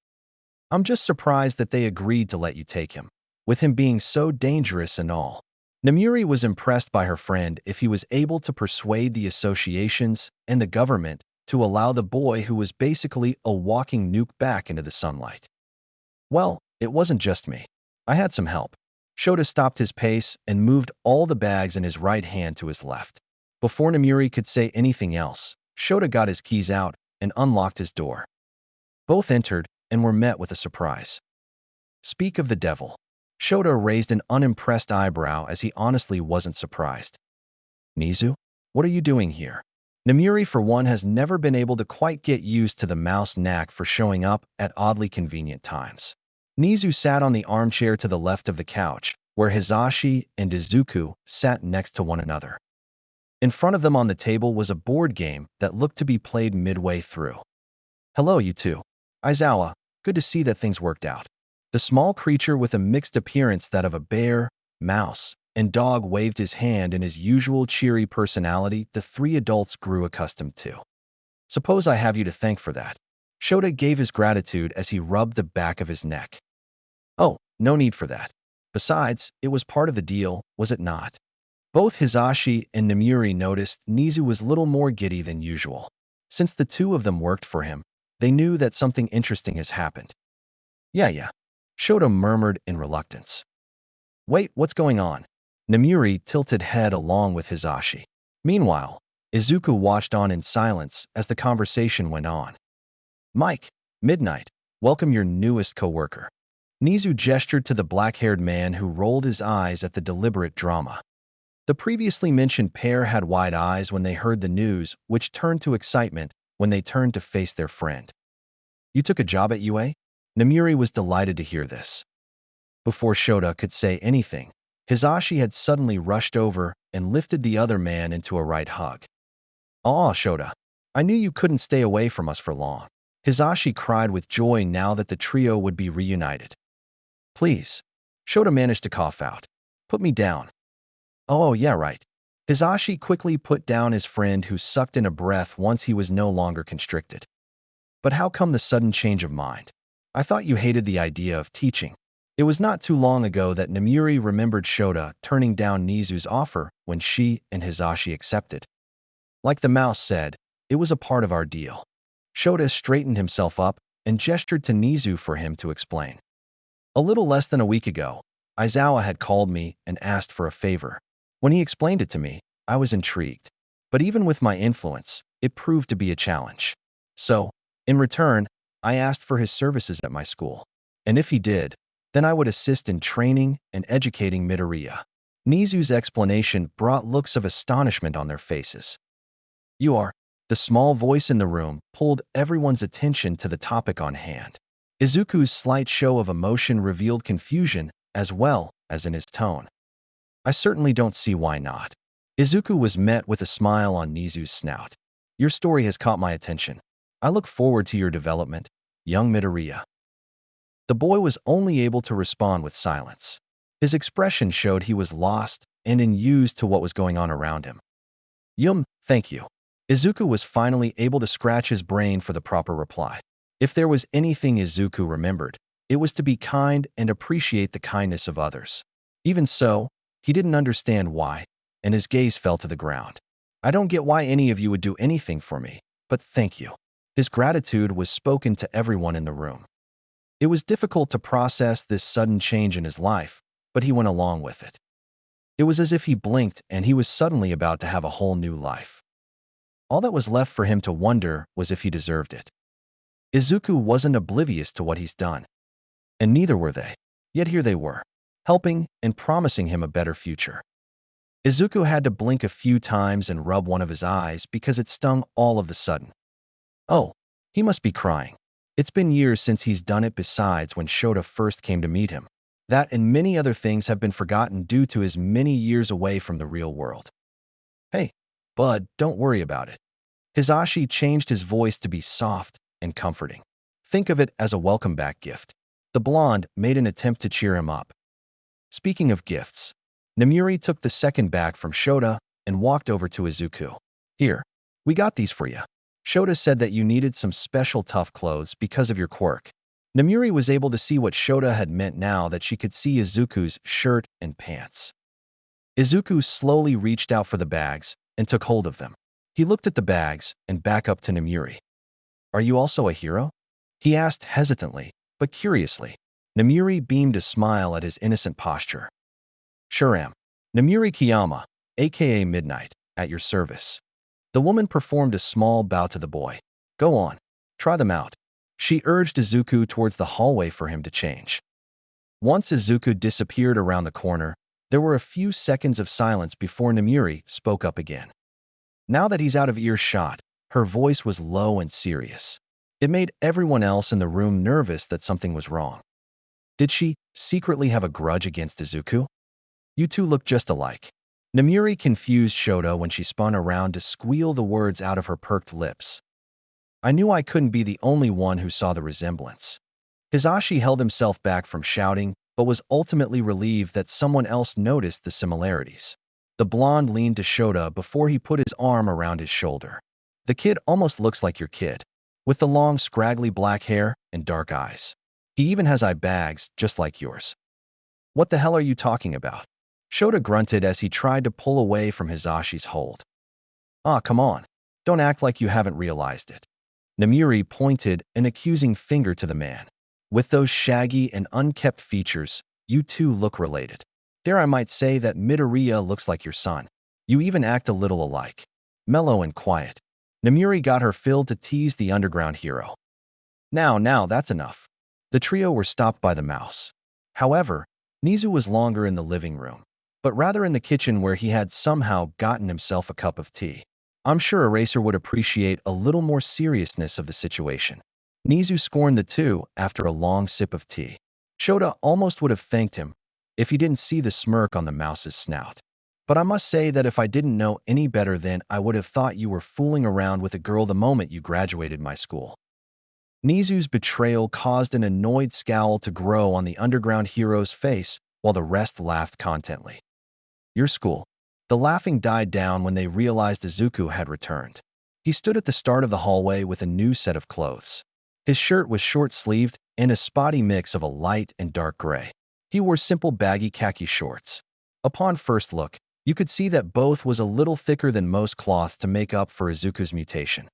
I'm just surprised that they agreed to let you take him, with him being so dangerous and all. Namuri was impressed by her friend if he was able to persuade the associations and the government to allow the boy who was basically a walking nuke back into the sunlight. Well, it wasn't just me. I had some help. Shota stopped his pace and moved all the bags in his right hand to his left. Before Namuri could say anything else, Shota got his keys out and unlocked his door. Both entered and were met with a surprise. Speak of the devil. Shota raised an unimpressed eyebrow as he honestly wasn't surprised. Nizu, what are you doing here? Namuri, for one, has never been able to quite get used to the mouse knack for showing up at oddly convenient times. Nizu sat on the armchair to the left of the couch, where Hisashi and Izuku sat next to one another. In front of them on the table was a board game that looked to be played midway through. Hello, you two. Aizawa, good to see that things worked out. The small creature with a mixed appearance that of a bear, mouse, and dog waved his hand in his usual cheery personality the 3 adults grew accustomed to. Suppose I have you to thank for that. Shota gave his gratitude as he rubbed the back of his neck. Oh, no need for that. Besides, it was part of the deal, was it not? Both Hisashi and Namuri noticed Nizu was little more giddy than usual. Since the two of them worked for him, they knew that something interesting has happened. Yeah. Shota murmured in reluctance. Wait, what's going on? Namuri tilted head along with Hisashi. Meanwhile, Izuku watched on in silence as the conversation went on. Mike, Midnight, welcome your newest co-worker. Nizu gestured to the black-haired man who rolled his eyes at the deliberate drama. The previously mentioned pair had wide eyes when they heard the news, which turned to excitement when they turned to face their friend. You took a job at UA? Namiri was delighted to hear this. Before Shota could say anything, Hisashi had suddenly rushed over and lifted the other man into a right hug. "Aw, Shota, I knew you couldn't stay away from us for long." Hisashi cried with joy now that the trio would be reunited. "Please." Shota managed to cough out. "Put me down." "Oh, yeah, right." Hisashi quickly put down his friend who sucked in a breath once he was no longer constricted. "But how come the sudden change of mind? I thought you hated the idea of teaching." It was not too long ago that Namiri remembered Shota turning down Nizu's offer when she and Hisashi accepted. Like the mouse said, it was a part of our deal. Shota straightened himself up and gestured to Nizu for him to explain. "A little less than a week ago, Aizawa had called me and asked for a favor. When he explained it to me, I was intrigued. But even with my influence, it proved to be a challenge. So, in return, I asked for his services at my school. And if he did, then I would assist in training and educating Midoriya." Nizu's explanation brought looks of astonishment on their faces. "You are..." The small voice in the room pulled everyone's attention to the topic on hand. Izuku's slight show of emotion revealed confusion as well as in his tone. "I certainly don't see why not." Izuku was met with a smile on Nizu's snout. "Your story has caught my attention. I look forward to your development, young Midoriya." The boy was only able to respond with silence. His expression showed he was lost and unused to what was going on around him. Thank you." Izuku was finally able to scratch his brain for the proper reply. If there was anything Izuku remembered, it was to be kind and appreciate the kindness of others. Even so, he didn't understand why, and his gaze fell to the ground. "I don't get why any of you would do anything for me, but thank you." His gratitude was spoken to everyone in the room. It was difficult to process this sudden change in his life, but he went along with it. It was as if he blinked and he was suddenly about to have a whole new life. All that was left for him to wonder was if he deserved it. Izuku wasn't oblivious to what he's done, and neither were they. Yet here they were, helping and promising him a better future. Izuku had to blink a few times and rub one of his eyes because it stung all of a sudden. Oh, he must be crying. It's been years since he's done it. Besides, when Shota first came to meet him, that and many other things have been forgotten due to his many years away from the real world. "Hey, bud, don't worry about it." Hisashi changed his voice to be soft and comforting. "Think of it as a welcome back gift." The blonde made an attempt to cheer him up. Speaking of gifts, Namiri took the second bag from Shota and walked over to Izuku. "Here, we got these for you. Shota said that you needed some special tough clothes because of your quirk." Namiri was able to see what Shota had meant now that she could see Izuku's shirt and pants. Izuku slowly reached out for the bags and took hold of them. He looked at the bags and back up to Namiri. "Are you also a hero?" he asked hesitantly, but curiously. Namiri beamed a smile at his innocent posture. "Sure am. Namiri Kiyama, aka Midnight, at your service." The woman performed a small bow to the boy. "Go on, try them out." She urged Izuku towards the hallway for him to change. Once Izuku disappeared around the corner, there were a few seconds of silence before Namiri spoke up again. Now that he's out of earshot, her voice was low and serious. It made everyone else in the room nervous that something was wrong. Did she secretly have a grudge against Izuku? "You two look just alike." Namiri confused Shota when she spun around to squeal the words out of her perked lips. "I knew I couldn't be the only one who saw the resemblance." Hisashi held himself back from shouting, but was ultimately relieved that someone else noticed the similarities. The blonde leaned to Shota before he put his arm around his shoulder. "The kid almost looks like your kid, with the long, scraggly black hair and dark eyes. He even has eye bags, just like yours." "What the hell are you talking about?" Shota grunted as he tried to pull away from Hisashi's hold. "Ah, come on. Don't act like you haven't realized it." Namiri pointed an accusing finger to the man. "With those shaggy and unkempt features, you two look related. Dare I might say that Midoriya looks like your son. You even act a little alike. Mellow and quiet." Namiri got her fill to tease the underground hero. Now, that's enough." The trio were stopped by the mouse. However, Nizu was longer in the living room, but rather in the kitchen where he had somehow gotten himself a cup of tea. I'm sure Eraser would appreciate a little more seriousness of the situation. Nizu scorned the two after a long sip of tea. Shota almost would have thanked him if he didn't see the smirk on the mouse's snout. But I must say that if I didn't know any better then I would have thought you were fooling around with a girl the moment you graduated my school. Nizu's betrayal caused an annoyed scowl to grow on the underground hero's face while the rest laughed contently. Your school. The laughing died down when they realized Izuku had returned. He stood at the start of the hallway with a new set of clothes. His shirt was short-sleeved and a spotty mix of a light and dark gray. He wore simple baggy khaki shorts. Upon first look, you could see that both was a little thicker than most cloths to make up for Izuku's mutation.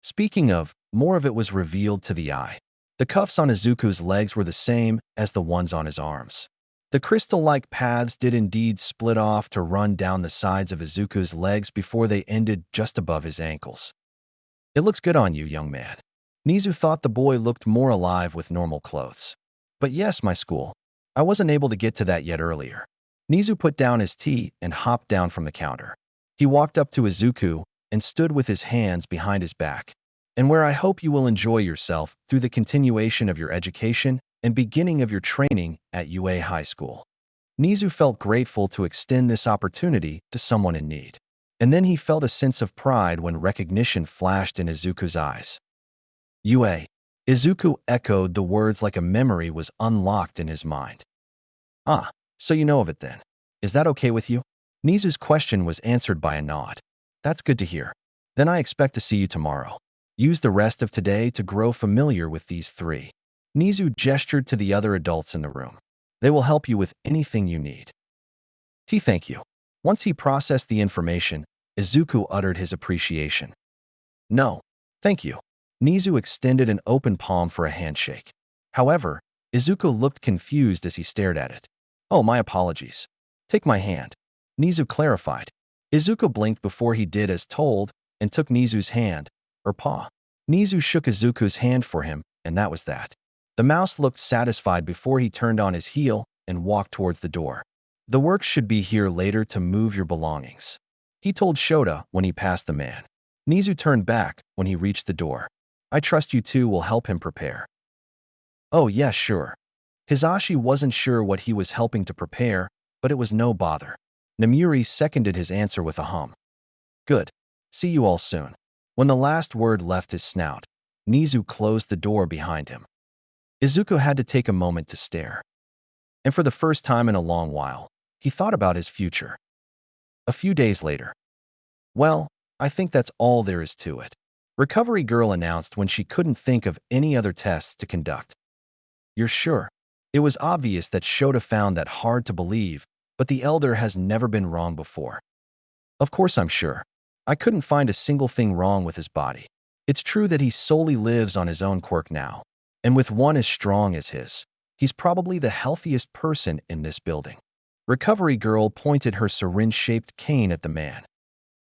Speaking of, more of it was revealed to the eye. The cuffs on Izuku's legs were the same as the ones on his arms. The crystal-like paths did indeed split off to run down the sides of Izuku's legs before they ended just above his ankles. It looks good on you, young man. Nizu thought the boy looked more alive with normal clothes. But yes, my school. I wasn't able to get to that yet earlier. Nizu put down his tea and hopped down from the counter. He walked up to Izuku and stood with his hands behind his back. And where I hope you will enjoy yourself through the continuation of your education and beginning of your training at UA High School. Nizu felt grateful to extend this opportunity to someone in need. And then he felt a sense of pride when recognition flashed in Izuku's eyes. UA. Izuku echoed the words like a memory was unlocked in his mind. Ah, so you know of it then. Is that okay with you? Nizu's question was answered by a nod. That's good to hear. Then I expect to see you tomorrow. Use the rest of today to grow familiar with these three. Nizu gestured to the other adults in the room. They will help you with anything you need. Thank you. Once he processed the information, Izuku uttered his appreciation. No, thank you. Nizu extended an open palm for a handshake. However, Izuku looked confused as he stared at it. Oh, my apologies. Take my hand. Nizu clarified. Izuku blinked before he did as told and took Nizu's hand, or paw. Nizu shook Izuku's hand for him, and that was that. The mouse looked satisfied before he turned on his heel and walked towards the door. The works should be here later to move your belongings, he told Shota when he passed the man. Nizu turned back when he reached the door. I trust you two will help him prepare. Oh, yes, sure. Hisashi wasn't sure what he was helping to prepare, but it was no bother. Namuri seconded his answer with a hum. Good. See you all soon. When the last word left his snout, Nizu closed the door behind him. Izuku had to take a moment to stare. And for the first time in a long while, he thought about his future. A few days later. Well, I think that's all there is to it. Recovery Girl announced when she couldn't think of any other tests to conduct. You're sure? It was obvious that Shota found that hard to believe, but the elder has never been wrong before. Of course I'm sure. I couldn't find a single thing wrong with his body. It's true that he solely lives on his own quirk now, and with one as strong as his, he's probably the healthiest person in this building. Recovery Girl pointed her syringe-shaped cane at the man.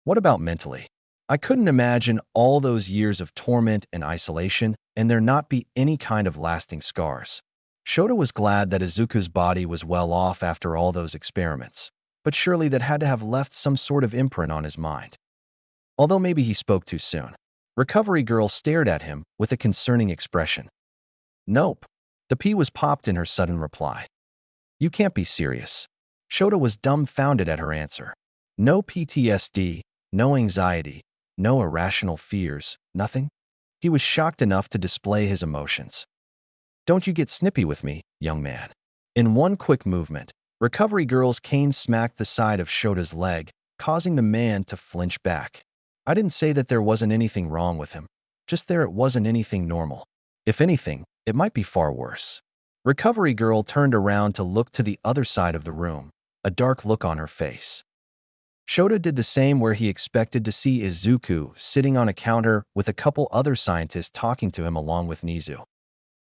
What about mentally? I couldn't imagine all those years of torment and isolation and there not be any kind of lasting scars. Shota was glad that Izuku's body was well off after all those experiments, but surely that had to have left some sort of imprint on his mind. Although maybe he spoke too soon. Recovery Girl stared at him with a concerning expression. Nope. The P was popped in her sudden reply. You can't be serious. Shota was dumbfounded at her answer. No PTSD, no anxiety, no irrational fears, nothing? He was shocked enough to display his emotions. Don't you get snippy with me, young man. In one quick movement, Recovery Girl's cane smacked the side of Shota's leg, causing the man to flinch back. I didn't say that there wasn't anything wrong with him. Just there it wasn't anything normal. If anything, it might be far worse. Recovery Girl turned around to look to the other side of the room, a dark look on her face. Shota did the same where he expected to see Izuku sitting on a counter with a couple other scientists talking to him along with Nizu.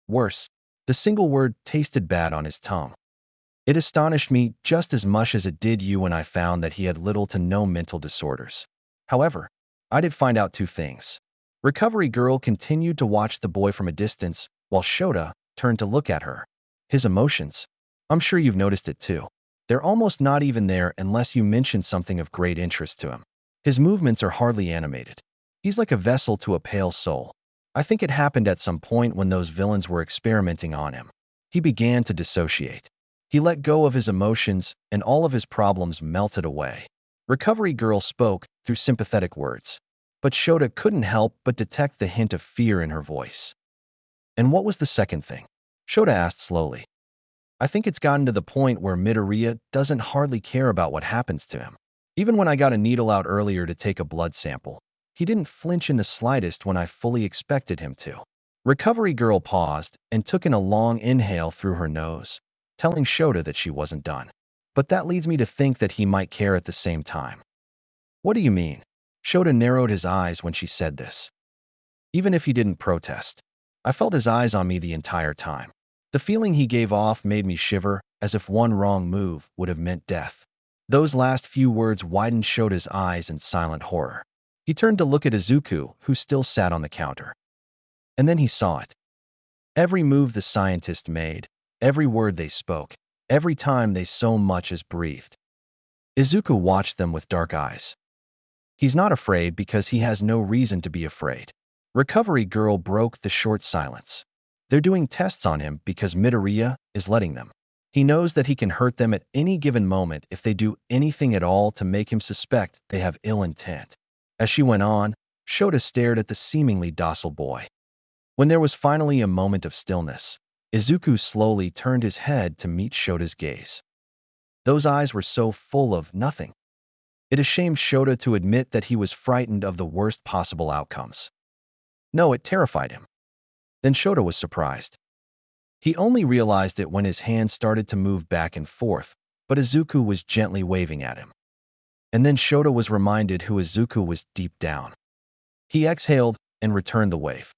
Worse, the single word tasted bad on his tongue. It astonished me just as much as it did you when I found that he had little to no mental disorders. However, I did find out two things. Recovery Girl continued to watch the boy from a distance, while Shota turned to look at her. His emotions. I'm sure you've noticed it too. They're almost not even there unless you mention something of great interest to him. His movements are hardly animated. He's like a vessel to a pale soul. I think it happened at some point when those villains were experimenting on him. He began to dissociate. He let go of his emotions, and all of his problems melted away. Recovery Girl spoke through sympathetic words, but Shota couldn't help but detect the hint of fear in her voice. And what was the second thing? Shota asked slowly. I think it's gotten to the point where Midoriya doesn't hardly care about what happens to him. Even when I got a needle out earlier to take a blood sample, he didn't flinch in the slightest when I fully expected him to. Recovery Girl paused and took in a long inhale through her nose, telling Shota that she wasn't done. But that leads me to think that he might care at the same time. What do you mean? Shota narrowed his eyes when she said this. Even if he didn't protest, I felt his eyes on me the entire time. The feeling he gave off made me shiver, as if one wrong move would have meant death. Those last few words widened Shota's eyes in silent horror. He turned to look at Izuku, who still sat on the counter. And then he saw it. Every move the scientist made, every word they spoke, every time they so much as breathed. Izuku watched them with dark eyes. He's not afraid because he has no reason to be afraid. Recovery Girl broke the short silence. They're doing tests on him because Midoriya is letting them. He knows that he can hurt them at any given moment if they do anything at all to make him suspect they have ill intent. As she went on, Shota stared at the seemingly docile boy. When there was finally a moment of stillness, Izuku slowly turned his head to meet Shota's gaze. Those eyes were so full of nothing. It ashamed Shota to admit that he was frightened of the worst possible outcomes. No, it terrified him. Then Shota was surprised. He only realized it when his hand started to move back and forth, but Izuku was gently waving at him. And then Shota was reminded who Izuku was deep down. He exhaled and returned the wave.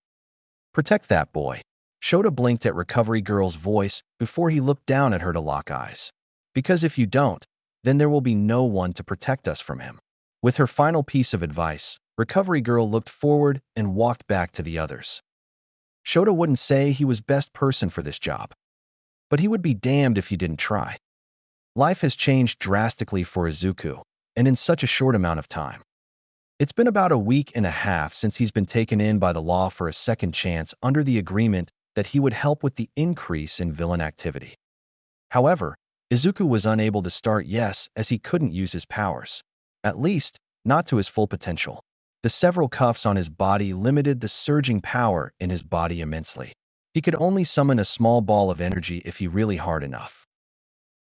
Protect that boy. Shota blinked at Recovery Girl's voice before he looked down at her to lock eyes. Because if you don't, then there will be no one to protect us from him. With her final piece of advice, Recovery Girl looked forward and walked back to the others. Shota wouldn't say he was best person for this job, but he would be damned if he didn't try. Life has changed drastically for Izuku, and in such a short amount of time. It's been about a week and a half since he's been taken in by the law for a second chance under the agreement that he would help with the increase in villain activity. However, Izuku was unable to start yes as he couldn't use his powers, at least not to his full potential. The several cuffs on his body limited the surging power in his body immensely. He could only summon a small ball of energy if he really hard enough.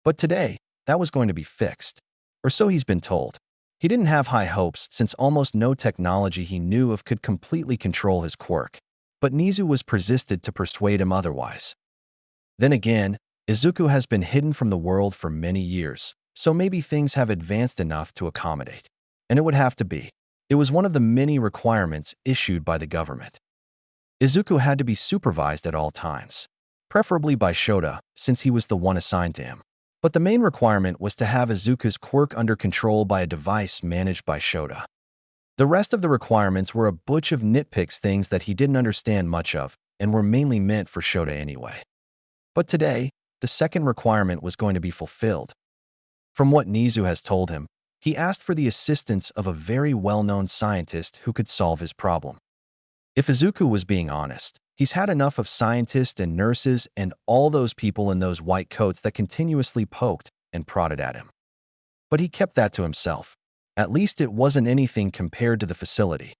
But today, that was going to be fixed, or so he's been told. He didn't have high hopes since almost no technology he knew of could completely control his quirk, but Nizu was persisted to persuade him otherwise. Then again, Izuku has been hidden from the world for many years, so maybe things have advanced enough to accommodate. And it would have to be. It was one of the many requirements issued by the government. Izuku had to be supervised at all times, preferably by Shota, since he was the one assigned to him. But the main requirement was to have Izuku's quirk under control by a device managed by Shota. The rest of the requirements were a bunch of nitpicks, things that he didn't understand much of, and were mainly meant for Shota anyway. But today, the second requirement was going to be fulfilled. From what Nizu has told him, he asked for the assistance of a very well-known scientist who could solve his problem. If Izuku was being honest, he's had enough of scientists and nurses and all those people in those white coats that continuously poked and prodded at him. But he kept that to himself. At least it wasn't anything compared to the facility.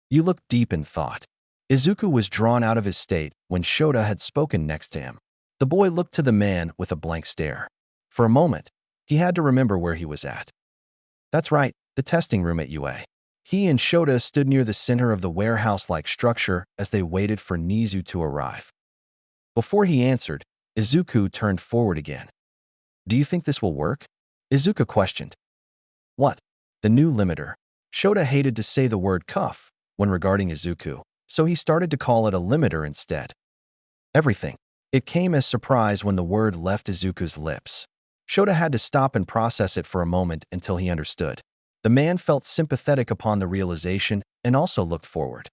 You looked deep in thought. Izuku was drawn out of his state when Shota had spoken next to him. The boy looked to the man with a blank stare. For a moment, he had to remember where he was at. That's right, the testing room at UA. He and Shota stood near the center of the warehouse-like structure as they waited for Nizu to arrive. Before he answered, Izuku turned forward again. Do you think this will work? Izuku questioned. What? The new limiter. Shota hated to say the word cuff when regarding Izuku, so he started to call it a limiter instead. Everything. It came as surprise when the word left Izuku's lips. Shota had to stop and process it for a moment until he understood. The man felt sympathetic upon the realization and also looked forward.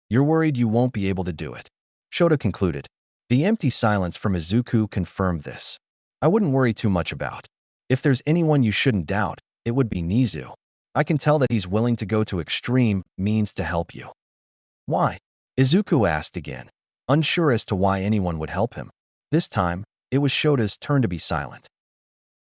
You're worried you won't be able to do it, Shota concluded. The empty silence from Izuku confirmed this. I wouldn't worry too much about. If there's anyone you shouldn't doubt, it would be Nizu. I can tell that he's willing to go to extreme means to help you. Why? Izuku asked again, unsure as to why anyone would help him. This time, it was Shota's turn to be silent.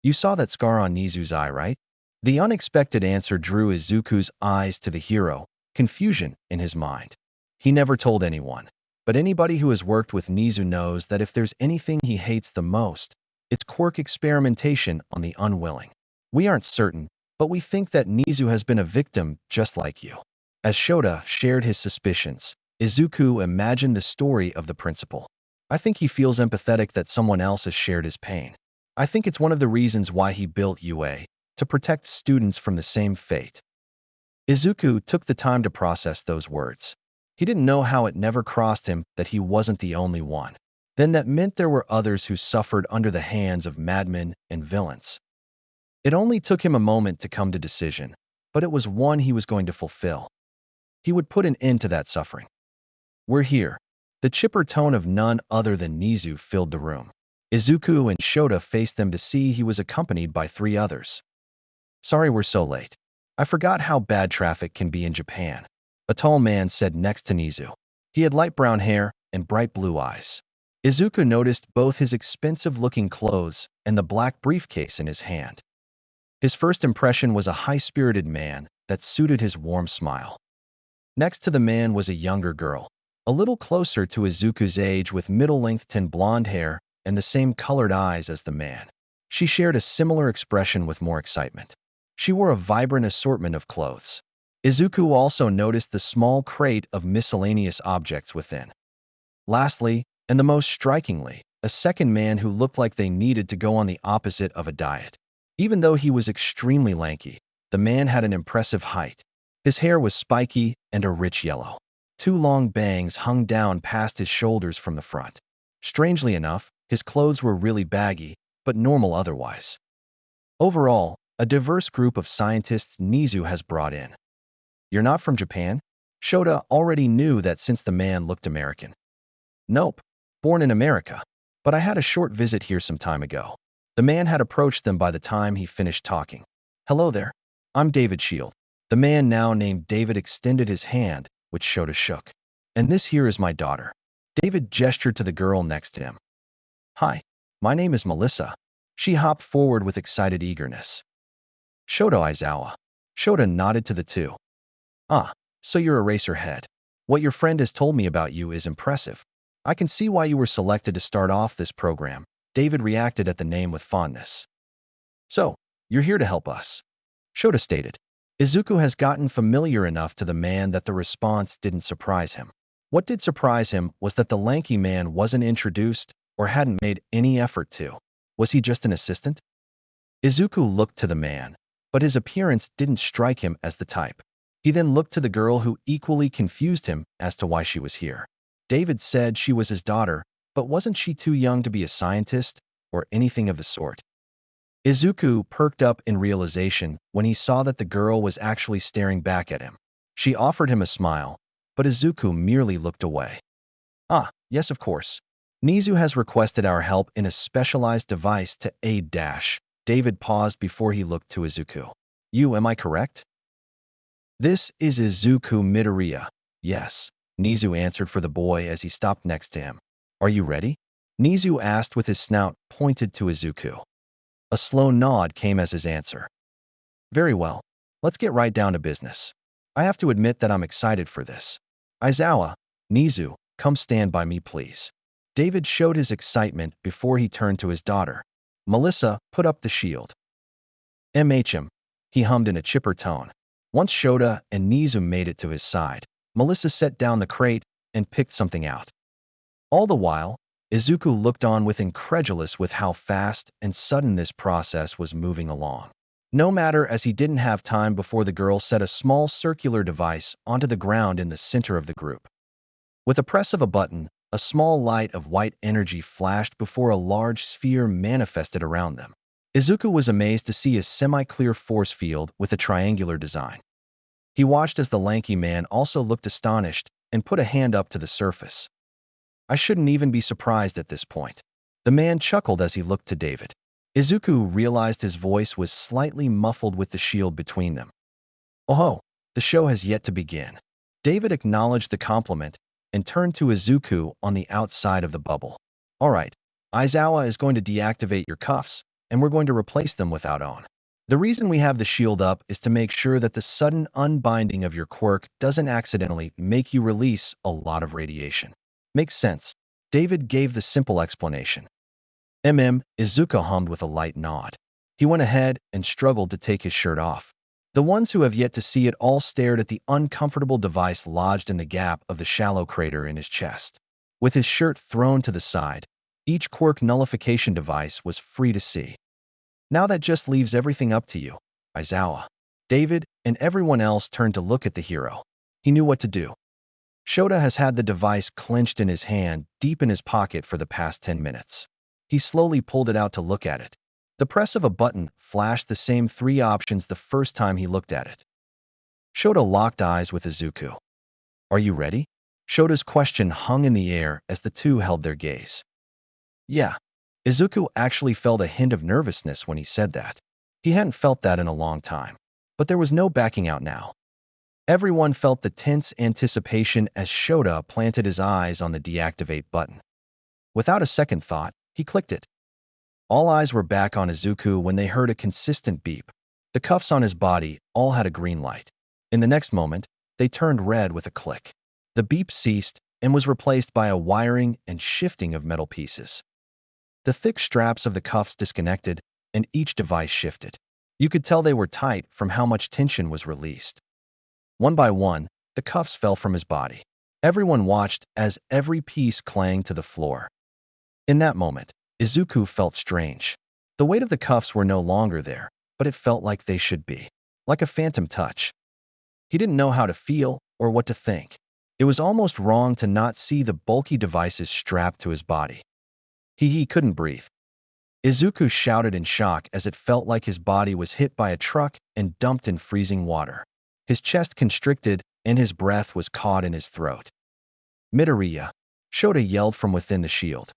You saw that scar on Nizu's eye, right? The unexpected answer drew Izuku's eyes to the hero, confusion in his mind. He never told anyone, but anybody who has worked with Nizu knows that if there's anything he hates the most, it's Quirk experimentation on the unwilling. We aren't certain, but we think that Nizu has been a victim just like you. As Shota shared his suspicions, Izuku imagined the story of the principal. I think he feels empathetic that someone else has shared his pain. I think it's one of the reasons why he built UA, to protect students from the same fate. Izuku took the time to process those words. He didn't know how it never crossed him that he wasn't the only one. Then that meant there were others who suffered under the hands of madmen and villains. It only took him a moment to come to decision, but it was one he was going to fulfill. He would put an end to that suffering. We're here. The chipper tone of none other than Nizu filled the room. Izuku and Shota faced them to see he was accompanied by 3 others. Sorry we're so late. I forgot how bad traffic can be in Japan, a tall man said next to Nizu. He had light brown hair and bright blue eyes. Izuku noticed both his expensive-looking clothes and the black briefcase in his hand. His first impression was a high-spirited man that suited his warm smile. Next to the man was a younger girl, a little closer to Izuku's age with middle-length tin blonde hair and the same colored eyes as the man. She shared a similar expression with more excitement. She wore a vibrant assortment of clothes. Izuku also noticed the small crate of miscellaneous objects within. Lastly, and the most strikingly, a second man who looked like they needed to go on the opposite of a diet. Even though he was extremely lanky, the man had an impressive height. His hair was spiky and a rich yellow. 2 long bangs hung down past his shoulders from the front. Strangely enough, his clothes were really baggy, but normal otherwise. Overall, a diverse group of scientists Nizu has brought in. You're not from Japan? Shota already knew that since the man looked American. Nope, born in America, but I had a short visit here some time ago. The man had approached them by the time he finished talking. Hello there, I'm David Shield. The man now named David extended his hand, which Shota shook. And this here is my daughter. David gestured to the girl next to him. Hi, my name is Melissa. She hopped forward with excited eagerness. Shota Aizawa. Shota nodded to the 2. Ah, so you're a racerhead. What your friend has told me about you is impressive. I can see why you were selected to start off this program. David reacted at the name with fondness. So, you're here to help us. Shota stated. Izuku has gotten familiar enough to the man that the response didn't surprise him. What did surprise him was that the lanky man wasn't introduced or hadn't made any effort to. Was he just an assistant? Izuku looked to the man, but his appearance didn't strike him as the type. He then looked to the girl who equally confused him as to why she was here. David said she was his daughter, but wasn't she too young to be a scientist or anything of the sort? Izuku perked up in realization when he saw that the girl was actually staring back at him. She offered him a smile, but Izuku merely looked away. Ah, yes, of course. Nizu has requested our help in a specialized device to aid Dash. David paused before he looked to Izuku. You, am I correct? This is Izuku Midoriya. Yes, Nizu answered for the boy as he stopped next to him. Are you ready? Nizu asked with his snout pointed to Izuku. A slow nod came as his answer. Very well, let's get right down to business. I have to admit that I'm excited for this. Aizawa, Nizu, come stand by me please. David showed his excitement before he turned to his daughter. Melissa, put up the shield. MHM, he hummed in a chipper tone. Once Shota and Nizu made it to his side, Melissa set down the crate and picked something out. All the while, Izuku looked on with incredulous with how fast and sudden this process was moving along. No matter as he didn't have time before the girl set a small circular device onto the ground in the center of the group. With a press of a button, a small light of white energy flashed before a large sphere manifested around them. Izuku was amazed to see a semi-clear force field with a triangular design. He watched as the lanky man also looked astonished and put a hand up to the surface. I shouldn't even be surprised at this point. The man chuckled as he looked to David. Izuku realized his voice was slightly muffled with the shield between them. Oh, the show has yet to begin. David acknowledged the compliment and turned to Izuku on the outside of the bubble. All right, Aizawa is going to deactivate your cuffs, and we're going to replace them without on. The reason we have the shield up is to make sure that the sudden unbinding of your quirk doesn't accidentally make you release a lot of radiation. Makes sense. David gave the simple explanation. Izuku hummed with a light nod. He went ahead and struggled to take his shirt off. The ones who have yet to see it all stared at the uncomfortable device lodged in the gap of the shallow crater in his chest. With his shirt thrown to the side, each quirk nullification device was free to see. Now that just leaves everything up to you, Aizawa. David and everyone else turned to look at the hero. He knew what to do. Shota has had the device clenched in his hand deep in his pocket for the past 10 minutes. He slowly pulled it out to look at it. The press of a button flashed the same 3 options the first time he looked at it. Shota locked eyes with Izuku. Are you ready? Shota's question hung in the air as the two held their gaze. Yeah. Izuku actually felt a hint of nervousness when he said that. He hadn't felt that in a long time. But there was no backing out now. Everyone felt the tense anticipation as Shota planted his eyes on the deactivate button. Without a second thought, he clicked it. All eyes were back on Izuku when they heard a consistent beep. The cuffs on his body all had a green light. In the next moment, they turned red with a click. The beep ceased and was replaced by a wiring and shifting of metal pieces. The thick straps of the cuffs disconnected, and each device shifted. You could tell they were tight from how much tension was released. One by one, the cuffs fell from his body. Everyone watched as every piece clanged to the floor. In that moment, Izuku felt strange. The weight of the cuffs were no longer there, but it felt like they should be. Like a phantom touch. He didn't know how to feel or what to think. It was almost wrong to not see the bulky devices strapped to his body. He couldn't breathe. Izuku shouted in shock as it felt like his body was hit by a truck and dumped in freezing water. His chest constricted and his breath was caught in his throat. Midoriya, Shota yelled from within the shield.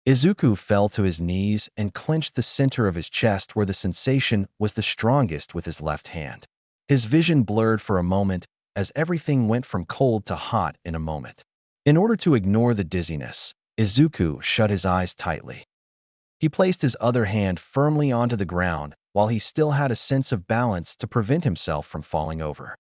Izuku fell to his knees and clenched the center of his chest where the sensation was the strongest with his left hand. His vision blurred for a moment as everything went from cold to hot in a moment. In order to ignore the dizziness, Izuku shut his eyes tightly. He placed his other hand firmly onto the ground while he still had a sense of balance to prevent himself from falling over.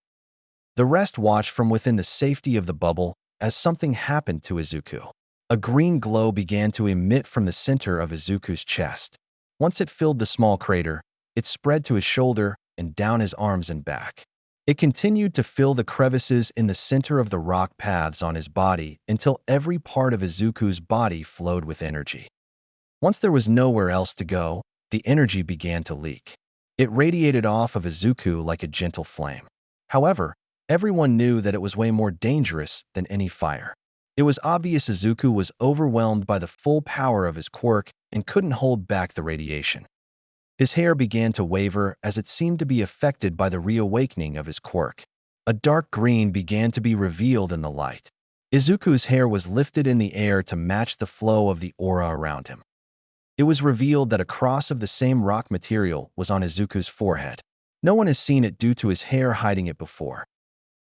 The rest watched from within the safety of the bubble as something happened to Izuku. A green glow began to emit from the center of Izuku's chest. Once it filled the small crater, it spread to his shoulder and down his arms and back. It continued to fill the crevices in the center of the rock paths on his body until every part of Izuku's body flowed with energy. Once there was nowhere else to go, the energy began to leak. It radiated off of Izuku like a gentle flame. However, everyone knew that it was way more dangerous than any fire. It was obvious Izuku was overwhelmed by the full power of his quirk and couldn't hold back the radiation. His hair began to waver as it seemed to be affected by the reawakening of his quirk. A dark green began to be revealed in the light. Izuku's hair was lifted in the air to match the flow of the aura around him. It was revealed that a cross of the same rock material was on Izuku's forehead. No one has seen it due to his hair hiding it before.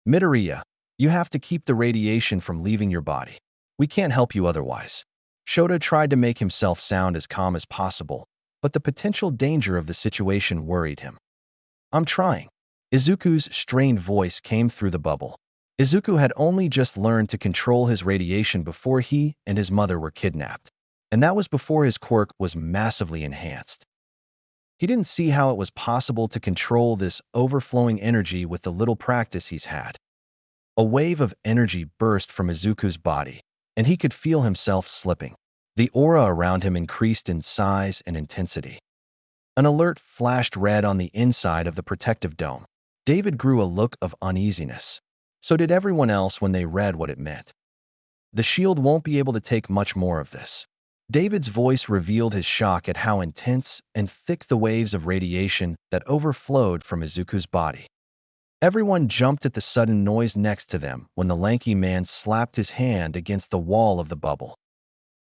Midoriya, you have to keep the radiation from leaving your body. We can't help you otherwise. Shota tried to make himself sound as calm as possible, but the potential danger of the situation worried him. I'm trying. Izuku's strained voice came through the bubble. Izuku had only just learned to control his radiation before he and his mother were kidnapped, and that was before his quirk was massively enhanced. He didn't see how it was possible to control this overflowing energy with the little practice he's had. A wave of energy burst from Izuku's body, and he could feel himself slipping. The aura around him increased in size and intensity. An alert flashed red on the inside of the protective dome. David grew a look of uneasiness. So did everyone else when they read what it meant. The shield won't be able to take much more of this. David's voice revealed his shock at how intense and thick the waves of radiation that overflowed from Izuku's body. Everyone jumped at the sudden noise next to them when the lanky man slapped his hand against the wall of the bubble.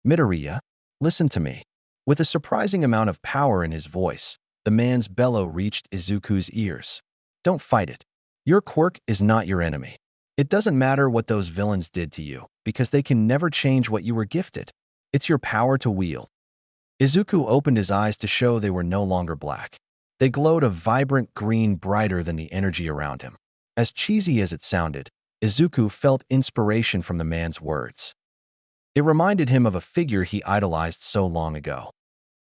Midoriya, listen to me. With a surprising amount of power in his voice, the man's bellow reached Izuku's ears. Don't fight it. Your quirk is not your enemy. It doesn't matter what those villains did to you, because they can never change what you were gifted. It's your power to wield. Izuku opened his eyes to show they were no longer black. They glowed a vibrant green brighter than the energy around him. As cheesy as it sounded, Izuku felt inspiration from the man's words. It reminded him of a figure he idolized so long ago.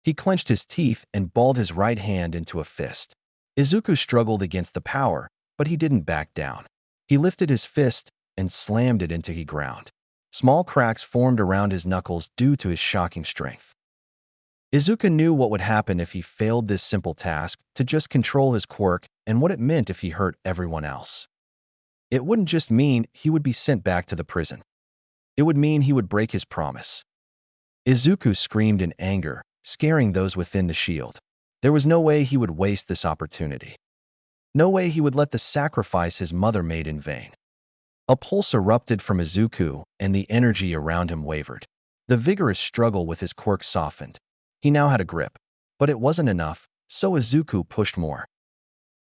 He clenched his teeth and balled his right hand into a fist. Izuku struggled against the power, but he didn't back down. He lifted his fist and slammed it into the ground. Small cracks formed around his knuckles due to his shocking strength. Izuku knew what would happen if he failed this simple task to just control his quirk and what it meant if he hurt everyone else. It wouldn't just mean he would be sent back to the prison. It would mean he would break his promise. Izuku screamed in anger, scaring those within the shield. There was no way he would waste this opportunity. No way he would let the sacrifice his mother made in vain. A pulse erupted from Izuku, and the energy around him wavered. The vigorous struggle with his quirk softened. He now had a grip, but it wasn't enough, so Izuku pushed more.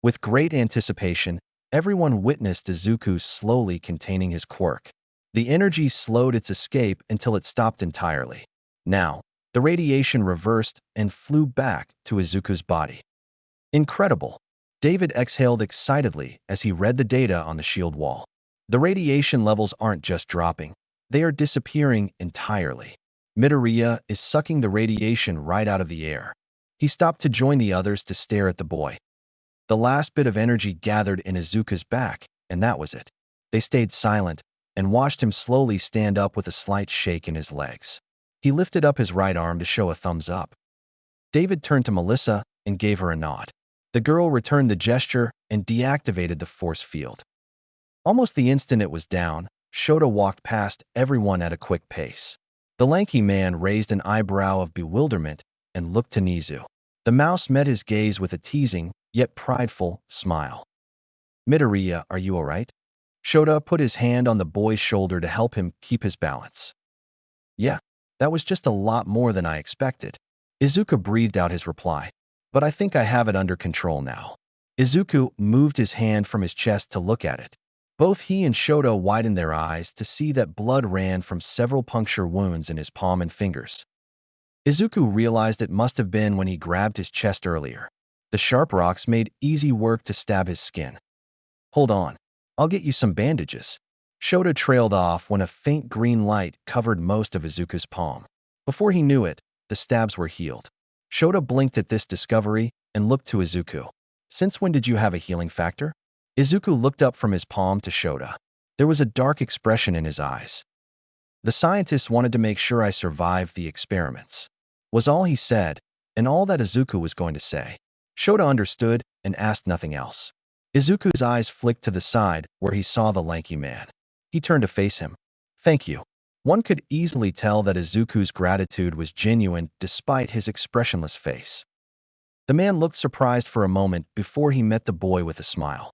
With great anticipation, everyone witnessed Izuku slowly containing his quirk. The energy slowed its escape until it stopped entirely. Now, the radiation reversed and flew back to Izuku's body. Incredible! David exhaled excitedly as he read the data on the shield wall. The radiation levels aren't just dropping, they are disappearing entirely. Midoriya is sucking the radiation right out of the air. He stopped to join the others to stare at the boy. The last bit of energy gathered in Izuku's back, and that was it. They stayed silent and watched him slowly stand up with a slight shake in his legs. He lifted up his right arm to show a thumbs up. David turned to Melissa and gave her a nod. The girl returned the gesture and deactivated the force field. Almost the instant it was down, Shota walked past everyone at a quick pace. The lanky man raised an eyebrow of bewilderment and looked to Nizu. The mouse met his gaze with a teasing, yet prideful, smile. Midoriya, are you all right? Shota put his hand on the boy's shoulder to help him keep his balance. Yeah, that was just a lot more than I expected. Izuku breathed out his reply. But I think I have it under control now. Izuku moved his hand from his chest to look at it. Both he and Shota widened their eyes to see that blood ran from several puncture wounds in his palm and fingers. Izuku realized it must have been when he grabbed his chest earlier. The sharp rocks made easy work to stab his skin. Hold on, I'll get you some bandages. Shota trailed off when a faint green light covered most of Izuku's palm. Before he knew it, the stabs were healed. Shota blinked at this discovery and looked to Izuku. Since when did you have a healing factor? Izuku looked up from his palm to Shota. There was a dark expression in his eyes. The scientist wanted to make sure I survived the experiments, was all he said, and all that Izuku was going to say. Shota understood and asked nothing else. Izuku's eyes flicked to the side where he saw the lanky man. He turned to face him. Thank you. One could easily tell that Izuku's gratitude was genuine despite his expressionless face. The man looked surprised for a moment before he met the boy with a smile.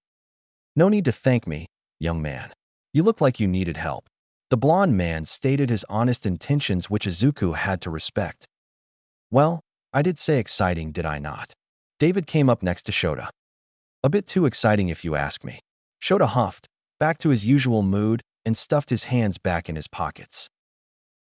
No need to thank me, young man. You look like you needed help. The blond man stated his honest intentions, which Izuku had to respect. Well, I did say exciting, did I not? David came up next to Shota. A bit too exciting if you ask me. Shota huffed, back to his usual mood, and stuffed his hands back in his pockets.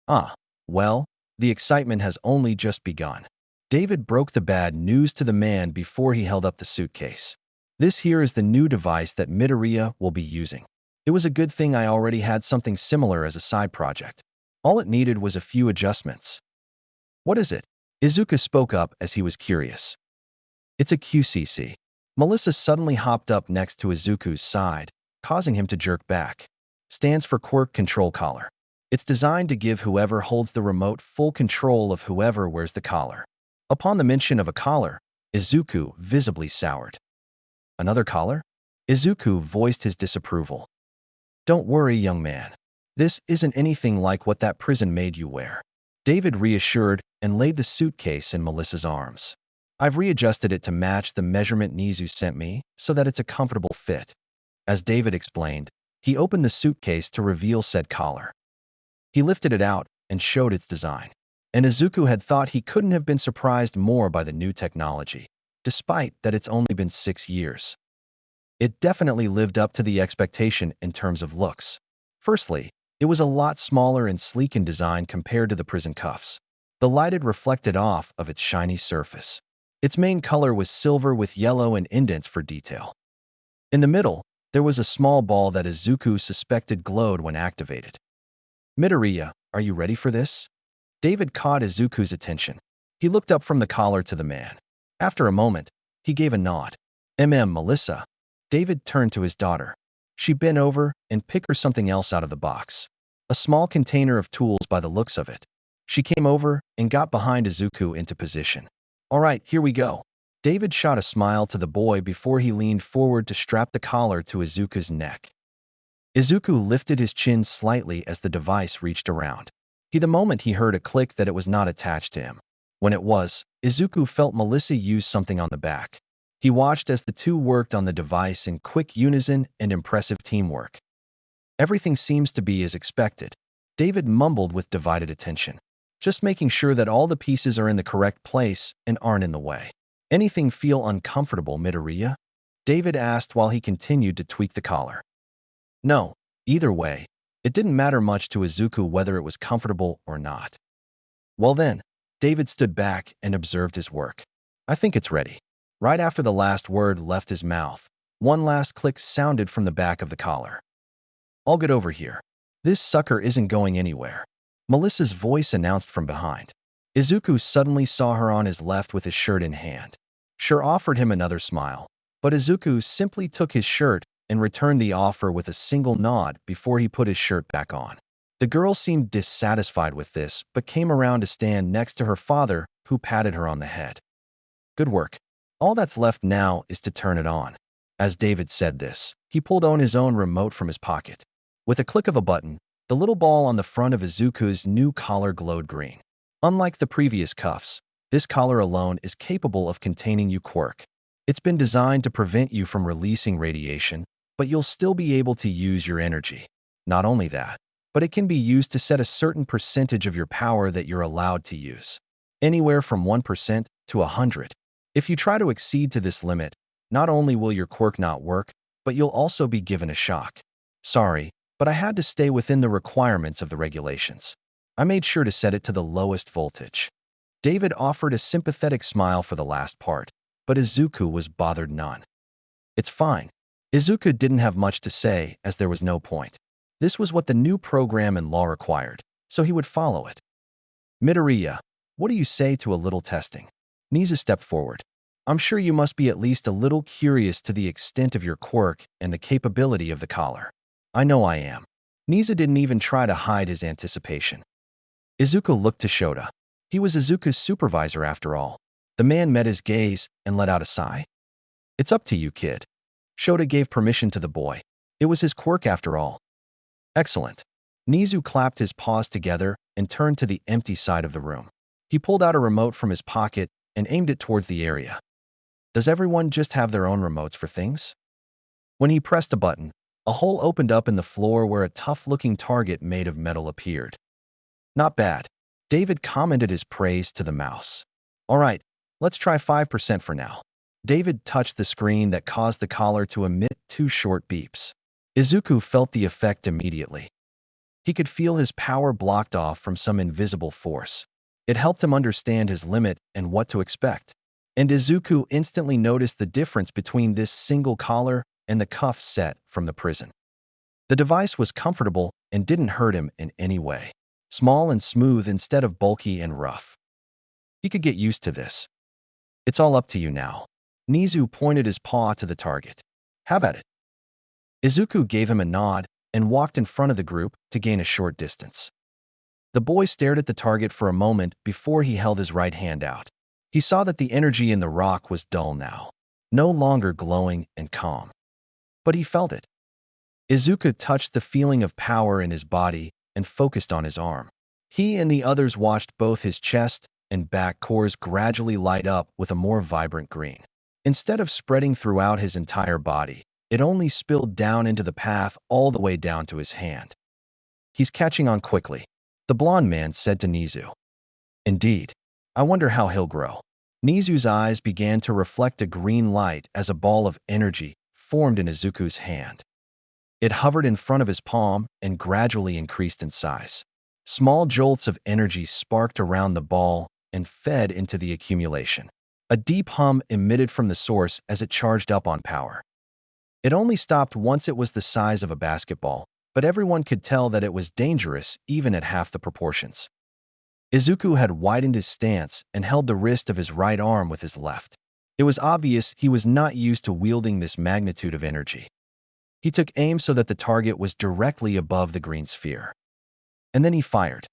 Ah, well, the excitement has only just begun. David broke the bad news to the man before he held up the suitcase. This here is the new device that Midoriya will be using. It was a good thing I already had something similar as a side project. All it needed was a few adjustments. What is it? Izuku spoke up as he was curious. It's a QCC. Melissa suddenly hopped up next to Izuku's side, causing him to jerk back. Stands for Quirk Control Collar. It's designed to give whoever holds the remote full control of whoever wears the collar. Upon the mention of a collar, Izuku visibly soured. Another collar? Izuku voiced his disapproval. Don't worry, young man. This isn't anything like what that prison made you wear. David reassured and laid the suitcase in Melissa's arms. I've readjusted it to match the measurement Nizu sent me so that it's a comfortable fit. As David explained, he opened the suitcase to reveal said collar. He lifted it out and showed its design. and Izuku had thought he couldn't have been surprised more by the new technology, despite that it's only been 6 years. It definitely lived up to the expectation in terms of looks. Firstly, it was a lot smaller and sleek in design compared to the prison cuffs. The light had reflected off of its shiny surface. Its main color was silver with yellow and indents for detail. In the middle, there was a small ball that Izuku suspected glowed when activated. Midoriya, are you ready for this? David caught Izuku's attention. He looked up from the collar to the man. After a moment, he gave a nod. Melissa. David turned to his daughter. She bent over and picked her something else out of the box. A small container of tools by the looks of it. She came over and got behind Izuku into position. All right, here we go. David shot a smile to the boy before he leaned forward to strap the collar to Izuku's neck. Izuku lifted his chin slightly as the device reached around. The moment he heard a click that it was not attached to him. When it was, Izuku felt Melissa use something on the back. He watched as the two worked on the device in quick unison and impressive teamwork. Everything seems to be as expected. David mumbled with divided attention. Just making sure that all the pieces are in the correct place and aren't in the way. Anything feel uncomfortable, Midoriya? David asked while he continued to tweak the collar. No, either way, it didn't matter much to Izuku whether it was comfortable or not. Well then, David stood back and observed his work. I think it's ready. Right after the last word left his mouth, one last click sounded from the back of the collar. I'll get over here. This sucker isn't going anywhere. Melissa's voice announced from behind. Izuku suddenly saw her on his left with his shirt in hand. Sure offered him another smile, but Izuku simply took his shirt and returned the offer with a single nod before he put his shirt back on. The girl seemed dissatisfied with this, but came around to stand next to her father, who patted her on the head. Good work. All that's left now is to turn it on. As David said this, he pulled on his own remote from his pocket. With a click of a button, the little ball on the front of Izuku's new collar glowed green. Unlike the previous cuffs, this collar alone is capable of containing you Quirk. It's been designed to prevent you from releasing radiation, but you'll still be able to use your energy. Not only that, but it can be used to set a certain percentage of your power that you're allowed to use. Anywhere from 1% to 100. If you try to exceed to this limit, not only will your quirk not work, but you'll also be given a shock. Sorry, but I had to stay within the requirements of the regulations. I made sure to set it to the lowest voltage. David offered a sympathetic smile for the last part, but Izuku was bothered none. It's fine. Izuku didn't have much to say as there was no point. This was what the new program and law required, so he would follow it. Midoriya, what do you say to a little testing? Nizu stepped forward. I'm sure you must be at least a little curious to the extent of your quirk and the capability of the collar. I know I am. Nizu didn't even try to hide his anticipation. Izuku looked to Shota. He was Izuku's supervisor after all. The man met his gaze and let out a sigh. It's up to you, kid. Shota gave permission to the boy. It was his quirk after all. Excellent. Nizu clapped his paws together and turned to the empty side of the room. He pulled out a remote from his pocket and aimed it towards the area. Does everyone just have their own remotes for things? When he pressed a button, a hole opened up in the floor where a tough-looking target made of metal appeared. Not bad. David commented his praise to the mouse. All right, let's try 5% for now. David touched the screen that caused the collar to emit 2 short beeps. Izuku felt the effect immediately. He could feel his power blocked off from some invisible force. It helped him understand his limit and what to expect. And Izuku instantly noticed the difference between this single collar and the cuff set from the prison. The device was comfortable and didn't hurt him in any way. Small and smooth instead of bulky and rough. He could get used to this. It's all up to you now. Nizu pointed his paw to the target. Have at it. Izuku gave him a nod and walked in front of the group to gain a short distance. The boy stared at the target for a moment before he held his right hand out. He saw that the energy in the rock was dull now, no longer glowing and calm. But he felt it. Izuku touched the feeling of power in his body and focused on his arm. He and the others watched both his chest and back cores gradually light up with a more vibrant green. Instead of spreading throughout his entire body, it only spilled down into the path all the way down to his hand. He's catching on quickly, the blonde man said to Nizu. Indeed. I wonder how he'll grow. Nizu's eyes began to reflect a green light as a ball of energy formed in Izuku's hand. It hovered in front of his palm and gradually increased in size. Small jolts of energy sparked around the ball and fed into the accumulation. A deep hum emitted from the source as it charged up on power. It only stopped once it was the size of a basketball, but everyone could tell that it was dangerous even at half the proportions. Izuku had widened his stance and held the wrist of his right arm with his left. It was obvious he was not used to wielding this magnitude of energy. He took aim so that the target was directly above the green sphere. And then he fired.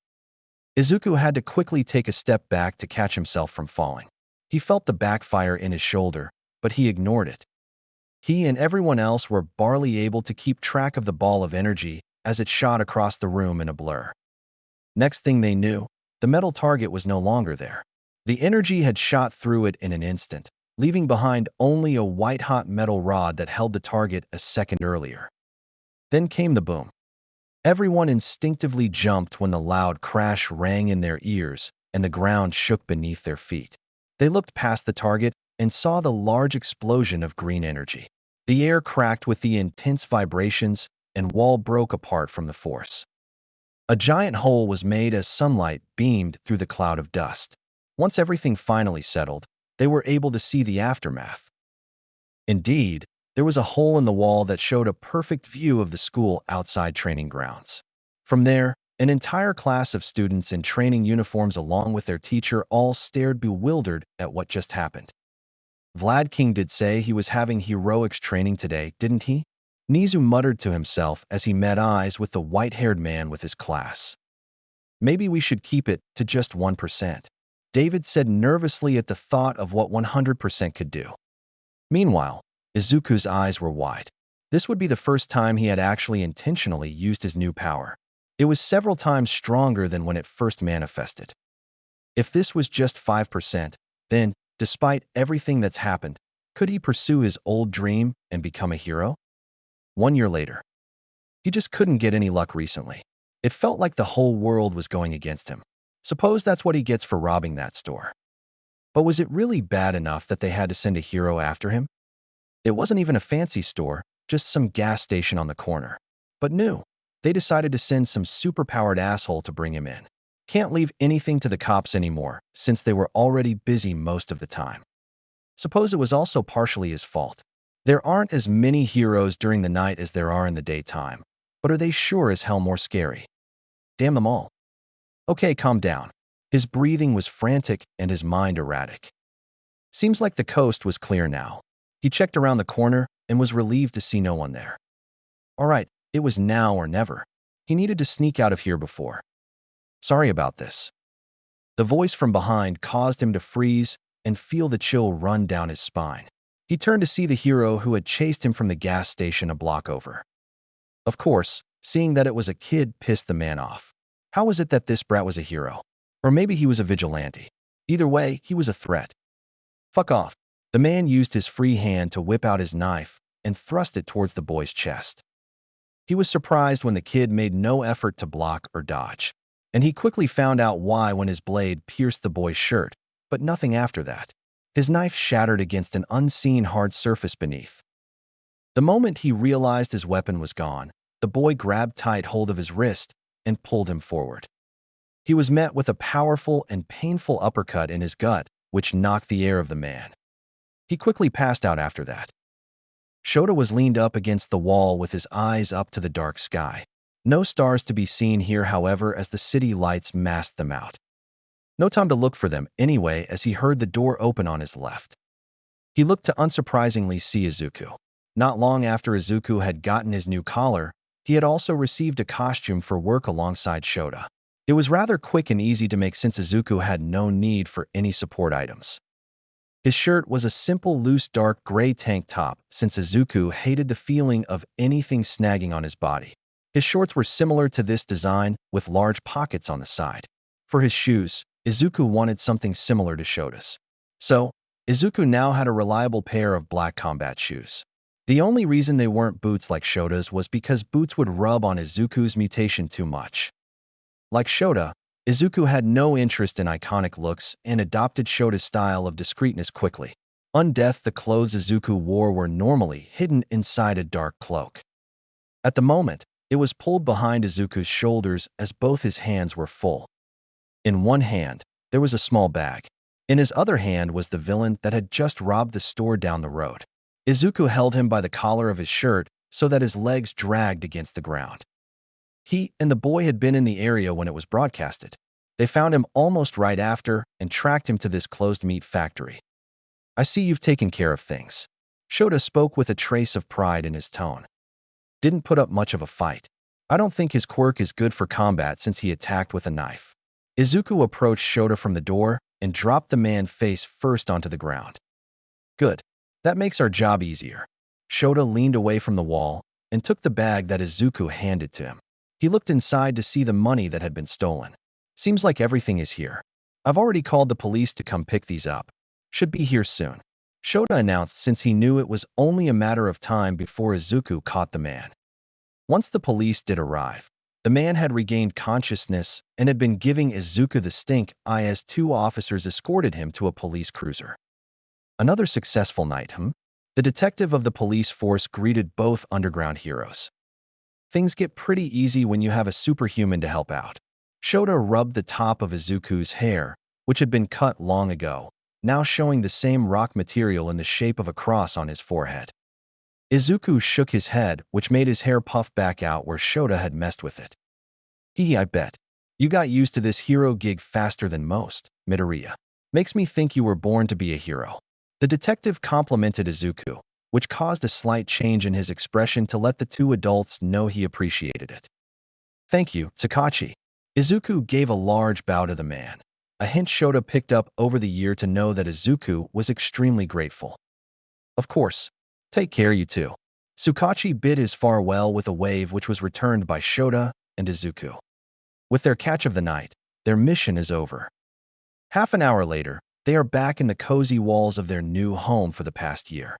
Izuku had to quickly take a step back to catch himself from falling. He felt the backfire in his shoulder, but he ignored it. He and everyone else were barely able to keep track of the ball of energy as it shot across the room in a blur. Next thing they knew, the metal target was no longer there. The energy had shot through it in an instant, leaving behind only a white-hot metal rod that held the target a second earlier. Then came the boom. Everyone instinctively jumped when the loud crash rang in their ears and the ground shook beneath their feet. They looked past the target and saw the large explosion of green energy. The air cracked with the intense vibrations and wall broke apart from the force. A giant hole was made as sunlight beamed through the cloud of dust. Once everything finally settled, they were able to see the aftermath. Indeed, there was a hole in the wall that showed a perfect view of the school outside training grounds. From there, an entire class of students in training uniforms along with their teacher all stared bewildered at what just happened. Vlad King did say he was having heroics training today, didn't he? Nizu muttered to himself as he met eyes with the white-haired man with his class. Maybe we should keep it to just 1%. David said nervously at the thought of what 100% could do. Meanwhile, Izuku's eyes were wide. This would be the first time he had actually intentionally used his new power. It was several times stronger than when it first manifested. If this was just 5%, then, despite everything that's happened, could he pursue his old dream and become a hero? 1 year later. He just couldn't get any luck recently. It felt like the whole world was going against him. Suppose that's what he gets for robbing that store. But was it really bad enough that they had to send a hero after him? It wasn't even a fancy store, just some gas station on the corner. But no, they decided to send some superpowered asshole to bring him in. Can't leave anything to the cops anymore, since they were already busy most of the time. Suppose it was also partially his fault. There aren't as many heroes during the night as there are in the daytime, but are they sure as hell more scary? Damn them all. Okay, calm down. His breathing was frantic and his mind erratic. Seems like the coast was clear now. He checked around the corner and was relieved to see no one there. All right, it was now or never. He needed to sneak out of here before. Sorry about this. The voice from behind caused him to freeze and feel the chill run down his spine. He turned to see the hero who had chased him from the gas station a block over. Of course, seeing that it was a kid pissed the man off. How was it that this brat was a hero? Or maybe he was a vigilante. Either way, he was a threat. Fuck off. The man used his free hand to whip out his knife and thrust it towards the boy's chest. He was surprised when the kid made no effort to block or dodge. And he quickly found out why when his blade pierced the boy's shirt, but nothing after that. His knife shattered against an unseen hard surface beneath. The moment he realized his weapon was gone, the boy grabbed tight hold of his wrist and pulled him forward. He was met with a powerful and painful uppercut in his gut, which knocked the air of the man. He quickly passed out after that. Shota was leaned up against the wall with his eyes up to the dark sky. No stars to be seen here, however, as the city lights masked them out. No time to look for them anyway as he heard the door open on his left. He looked to unsurprisingly see Izuku. Not long after Izuku had gotten his new collar, he had also received a costume for work alongside Shota. It was rather quick and easy to make since Izuku had no need for any support items. His shirt was a simple loose dark gray tank top since Izuku hated the feeling of anything snagging on his body. His shorts were similar to this design with large pockets on the side. For his shoes, Izuku wanted something similar to Shota's. So, Izuku now had a reliable pair of black combat shoes. The only reason they weren't boots like Shota's was because boots would rub on Izuku's mutation too much. Like Shota, Izuku had no interest in iconic looks and adopted Shota's style of discreetness quickly. On death, the clothes Izuku wore were normally hidden inside a dark cloak. At the moment, it was pulled behind Izuku's shoulders as both his hands were full. In one hand, there was a small bag. In his other hand was the villain that had just robbed the store down the road. Izuku held him by the collar of his shirt so that his legs dragged against the ground. He and the boy had been in the area when it was broadcasted. They found him almost right after and tracked him to this closed meat factory. I see you've taken care of things. Shota spoke with a trace of pride in his tone. Didn't put up much of a fight. I don't think his quirk is good for combat since he attacked with a knife. Izuku approached Shota from the door and dropped the man face first onto the ground. Good. That makes our job easier. Shota leaned away from the wall and took the bag that Izuku handed to him. He looked inside to see the money that had been stolen. Seems like everything is here. I've already called the police to come pick these up. Should be here soon. Shota announced since he knew it was only a matter of time before Izuku caught the man. Once the police did arrive, the man had regained consciousness and had been giving Izuku the stink eye as two officers escorted him to a police cruiser. Another successful night, The detective of the police force greeted both underground heroes. Things get pretty easy when you have a superhuman to help out. Shota rubbed the top of Izuku's hair, which had been cut long ago, now showing the same rock material in the shape of a cross on his forehead. Izuku shook his head, which made his hair puff back out where Shota had messed with it. I bet. You got used to this hero gig faster than most, Midoriya. Makes me think you were born to be a hero. The detective complimented Izuku, which caused a slight change in his expression to let the two adults know he appreciated it. Thank you, Sakachi. Izuku gave a large bow to the man, a hint Shota picked up over the year to know that Izuku was extremely grateful. Of course. Take care, you two. Sakachi bid his farewell with a wave which was returned by Shota and Izuku. With their catch of the night, their mission is over. Half an hour later, they are back in the cozy walls of their new home for the past year.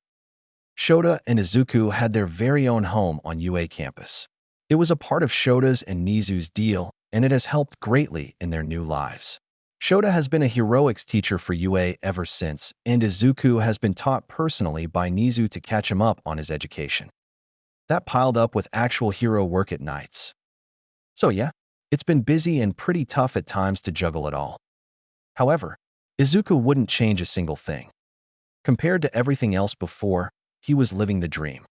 Shota and Izuku had their very own home on UA campus. It was a part of Shota's and Nizu's deal, and it has helped greatly in their new lives. Shota has been a heroics teacher for UA ever since, and Izuku has been taught personally by Nizu to catch him up on his education. That piled up with actual hero work at nights. So yeah, it's been busy and pretty tough at times to juggle it all. However, Izuku wouldn't change a single thing. Compared to everything else before, he was living the dream.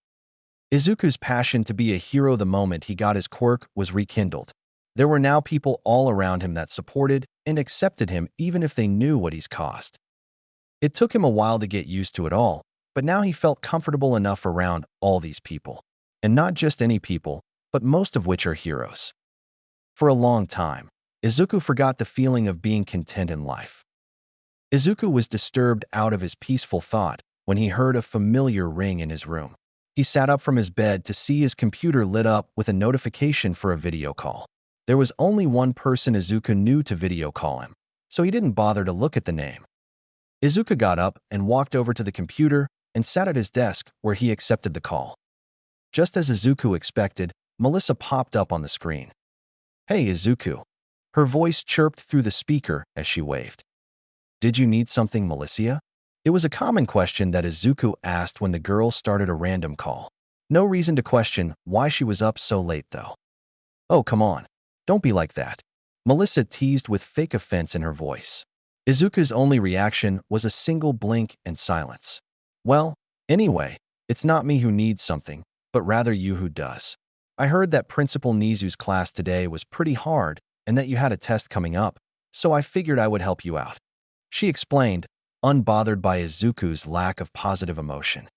Izuku's passion to be a hero the moment he got his quirk was rekindled. There were now people all around him that supported and accepted him even if they knew what he's caused. It took him a while to get used to it all, but now he felt comfortable enough around all these people. And not just any people, but most of which are heroes. For a long time, Izuku forgot the feeling of being content in life. Izuku was disturbed out of his peaceful thought when he heard a familiar ring in his room. He sat up from his bed to see his computer lit up with a notification for a video call. There was only one person Izuku knew to video call him, so he didn't bother to look at the name. Izuku got up and walked over to the computer and sat at his desk where he accepted the call. Just as Izuku expected, Melissa popped up on the screen. Hey, Izuku. Her voice chirped through the speaker as she waved. Did you need something, Melissa? It was a common question that Izuku asked when the girl started a random call. No reason to question why she was up so late, though. Oh, come on. Don't be like that. Melissa teased with fake offense in her voice. Izuku's only reaction was a single blink and silence. Well, anyway, it's not me who needs something, but rather you who does. I heard that Principal Nizu's class today was pretty hard and that you had a test coming up, so I figured I would help you out. She explained, unbothered by Izuku's lack of positive emotion.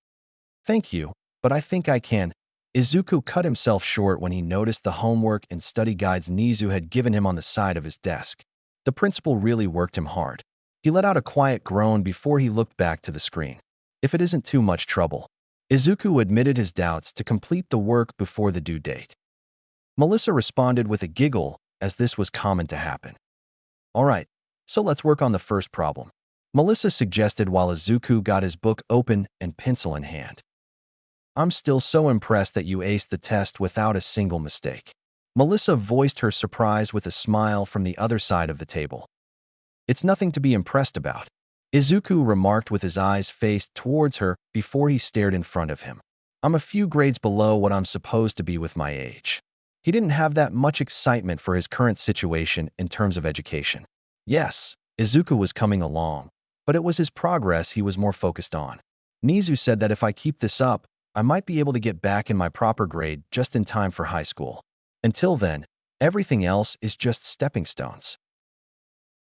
Thank you, but I think I can. Izuku cut himself short when he noticed the homework and study guides Nizu had given him on the side of his desk. The principal really worked him hard. He let out a quiet groan before he looked back to the screen. If it isn't too much trouble. Izuku admitted his doubts to complete the work before the due date. Melissa responded with a giggle, as this was common to happen. All right, so let's work on the first problem, Melissa suggested while Izuku got his book open and pencil in hand. I'm still so impressed that you aced the test without a single mistake. Melissa voiced her surprise with a smile from the other side of the table. It's nothing to be impressed about, Izuku remarked with his eyes faced towards her before he stared in front of him. I'm a few grades below what I'm supposed to be with my age. He didn't have that much excitement for his current situation in terms of education. Yes, Izuku was coming along, but it was his progress he was more focused on. Nizu said that if I keep this up, I might be able to get back in my proper grade just in time for high school. Until then, everything else is just stepping stones.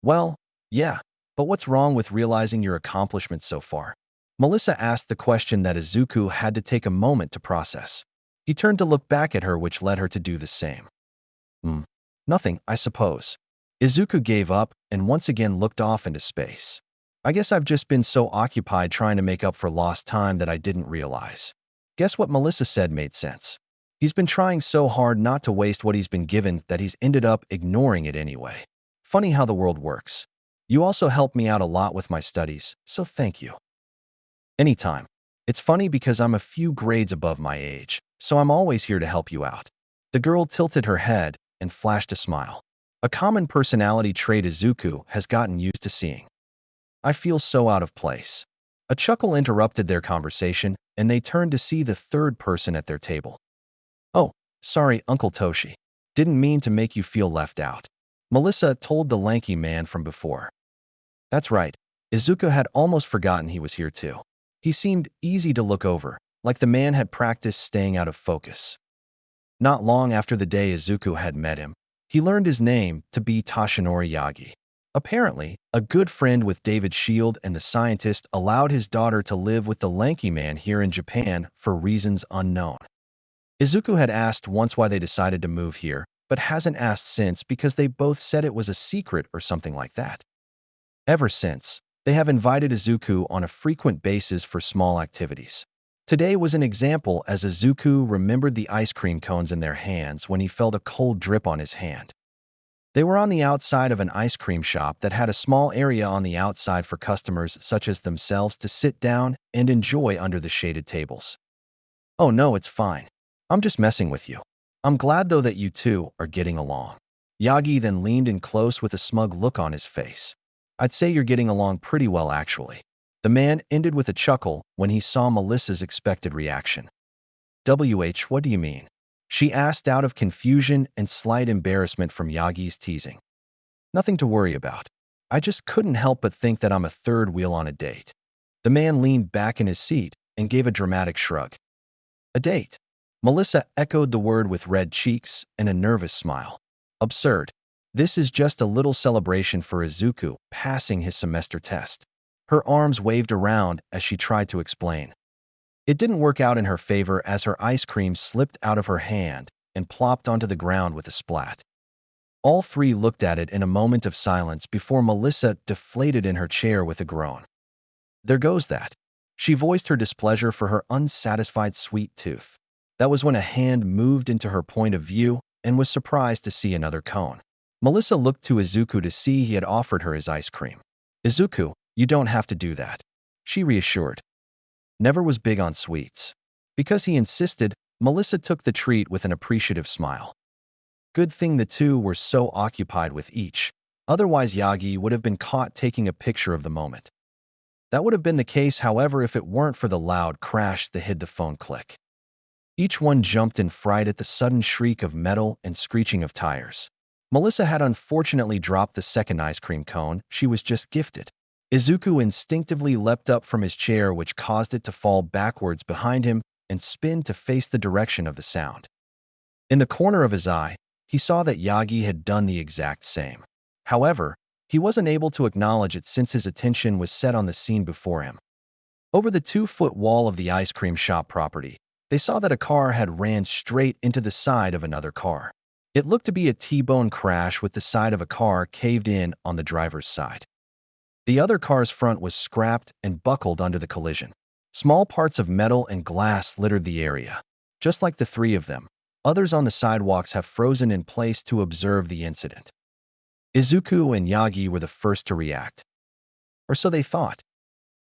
Well, yeah, but what's wrong with realizing your accomplishments so far? Melissa asked the question that Izuku had to take a moment to process. He turned to look back at her, which led her to do the same. Nothing, I suppose. Izuku gave up and once again looked off into space. I guess I've just been so occupied trying to make up for lost time that I didn't realize. Guess what Melissa said made sense. He's been trying so hard not to waste what he's been given that he's ended up ignoring it anyway. Funny how the world works. You also helped me out a lot with my studies, so thank you. Anytime. It's funny because I'm a few grades above my age, so I'm always here to help you out. The girl tilted her head and flashed a smile. A common personality trait Izuku has gotten used to seeing. I feel so out of place. A chuckle interrupted their conversation, and they turned to see the third person at their table. Oh, sorry, Uncle Toshi. Didn't mean to make you feel left out, Melissa told the lanky man from before. That's right. Izuku had almost forgotten he was here too. He seemed easy to look over, like the man had practiced staying out of focus. Not long after the day Izuku had met him, he learned his name to be Toshinori Yagi. Apparently, a good friend with David Shield and the scientist allowed his daughter to live with the lanky man here in Japan for reasons unknown. Izuku had asked once why they decided to move here, but hasn't asked since because they both said it was a secret or something like that. Ever since, they have invited Izuku on a frequent basis for small activities. Today was an example as Izuku remembered the ice cream cones in their hands when he felt a cold drip on his hand. They were on the outside of an ice cream shop that had a small area on the outside for customers such as themselves to sit down and enjoy under the shaded tables. Oh no, it's fine. I'm just messing with you. I'm glad though that you two are getting along. Yagi then leaned in close with a smug look on his face. I'd say you're getting along pretty well actually. The man ended with a chuckle when he saw Melissa's expected reaction. What do you mean? She asked out of confusion and slight embarrassment from Yagi's teasing. Nothing to worry about. I just couldn't help but think that I'm a third wheel on a date. The man leaned back in his seat and gave a dramatic shrug. A date? Melissa echoed the word with red cheeks and a nervous smile. Absurd. This is just a little celebration for Izuku passing his semester test. Her arms waved around as she tried to explain. It didn't work out in her favor as her ice cream slipped out of her hand and plopped onto the ground with a splat. All three looked at it in a moment of silence before Melissa deflated in her chair with a groan. There goes that. She voiced her displeasure for her unsatisfied sweet tooth. That was when a hand moved into her point of view and was surprised to see another cone. Melissa looked to Izuku to see he had offered her his ice cream. Izuku, you don't have to do that, she reassured. Never was big on sweets. Because he insisted, Melissa took the treat with an appreciative smile. Good thing the two were so occupied with each, otherwise Yagi would have been caught taking a picture of the moment. That would have been the case, however, if it weren't for the loud crash that hid the phone click. Each one jumped in fright at the sudden shriek of metal and screeching of tires. Melissa had unfortunately dropped the second ice cream cone she was just gifted. Izuku instinctively leapt up from his chair, which caused it to fall backwards behind him and spin to face the direction of the sound. In the corner of his eye, he saw that Yagi had done the exact same. However, he wasn't able to acknowledge it since his attention was set on the scene before him. Over the 2-foot wall of the ice cream shop property, they saw that a car had ran straight into the side of another car. It looked to be a T-bone crash with the side of a car caved in on the driver's side. The other car's front was scrapped and buckled under the collision. Small parts of metal and glass littered the area. Just like the three of them, others on the sidewalks have frozen in place to observe the incident. Izuku and Yagi were the first to react. Or so they thought.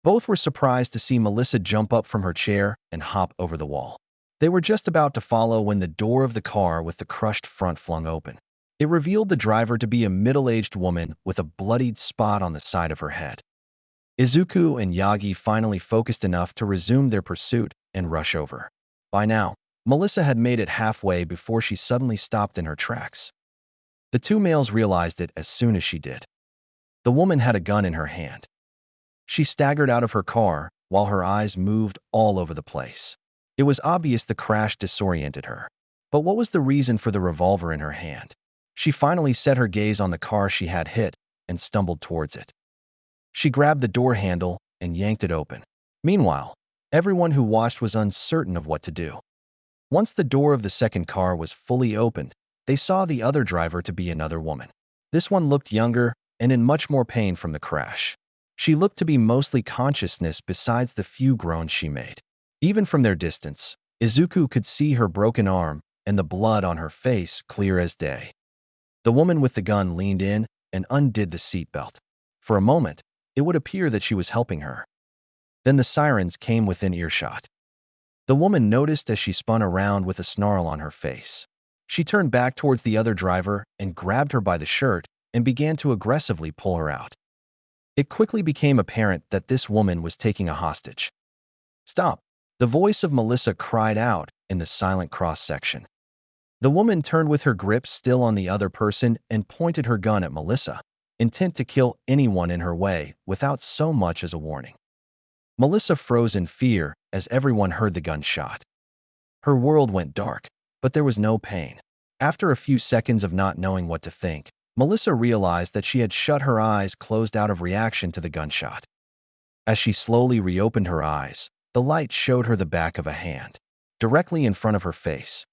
Both were surprised to see Melissa jump up from her chair and hop over the wall. They were just about to follow when the door of the car with the crushed front flung open. It revealed the driver to be a middle-aged woman with a bloodied spot on the side of her head. Izuku and Yagi finally focused enough to resume their pursuit and rush over. By now, Melissa had made it halfway before she suddenly stopped in her tracks. The two males realized it as soon as she did. The woman had a gun in her hand. She staggered out of her car while her eyes moved all over the place. It was obvious the crash disoriented her. But what was the reason for the revolver in her hand? She finally set her gaze on the car she had hit and stumbled towards it. She grabbed the door handle and yanked it open. Meanwhile, everyone who watched was uncertain of what to do. Once the door of the second car was fully opened, they saw the other driver to be another woman. This one looked younger and in much more pain from the crash. She looked to be mostly consciousness besides the few groans she made. Even from their distance, Izuku could see her broken arm and the blood on her face clear as day. The woman with the gun leaned in and undid the seatbelt. For a moment, it would appear that she was helping her. Then the sirens came within earshot. The woman noticed as she spun around with a snarl on her face. She turned back towards the other driver and grabbed her by the shirt and began to aggressively pull her out. It quickly became apparent that this woman was taking a hostage. "Stop!" The voice of Melissa cried out in the silent cross-section. The woman turned with her grip still on the other person and pointed her gun at Melissa, intent to kill anyone in her way without so much as a warning. Melissa froze in fear as everyone heard the gunshot. Her world went dark, but there was no pain. After a few seconds of not knowing what to think, Melissa realized that she had shut her eyes closed out of reaction to the gunshot. As she slowly reopened her eyes, the light showed her the back of a hand, directly in front of her face.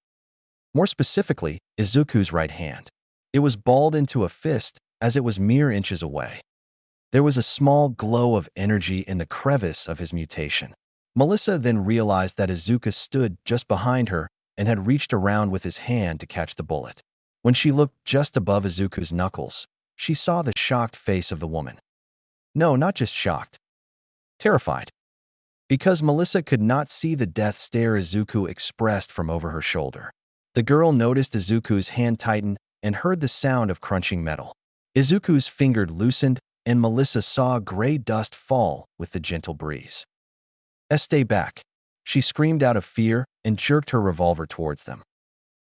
More specifically, Izuku's right hand. It was balled into a fist as it was mere inches away. There was a small glow of energy in the crevice of his mutation. Melissa then realized that Izuku stood just behind her and had reached around with his hand to catch the bullet. When she looked just above Izuku's knuckles, she saw the shocked face of the woman. No, not just shocked. Terrified. Because Melissa could not see the death stare Izuku expressed from over her shoulder. The girl noticed Izuku's hand tighten and heard the sound of crunching metal. Izuku's finger loosened, and Melissa saw gray dust fall with the gentle breeze. "Stay back," she screamed out of fear and jerked her revolver towards them.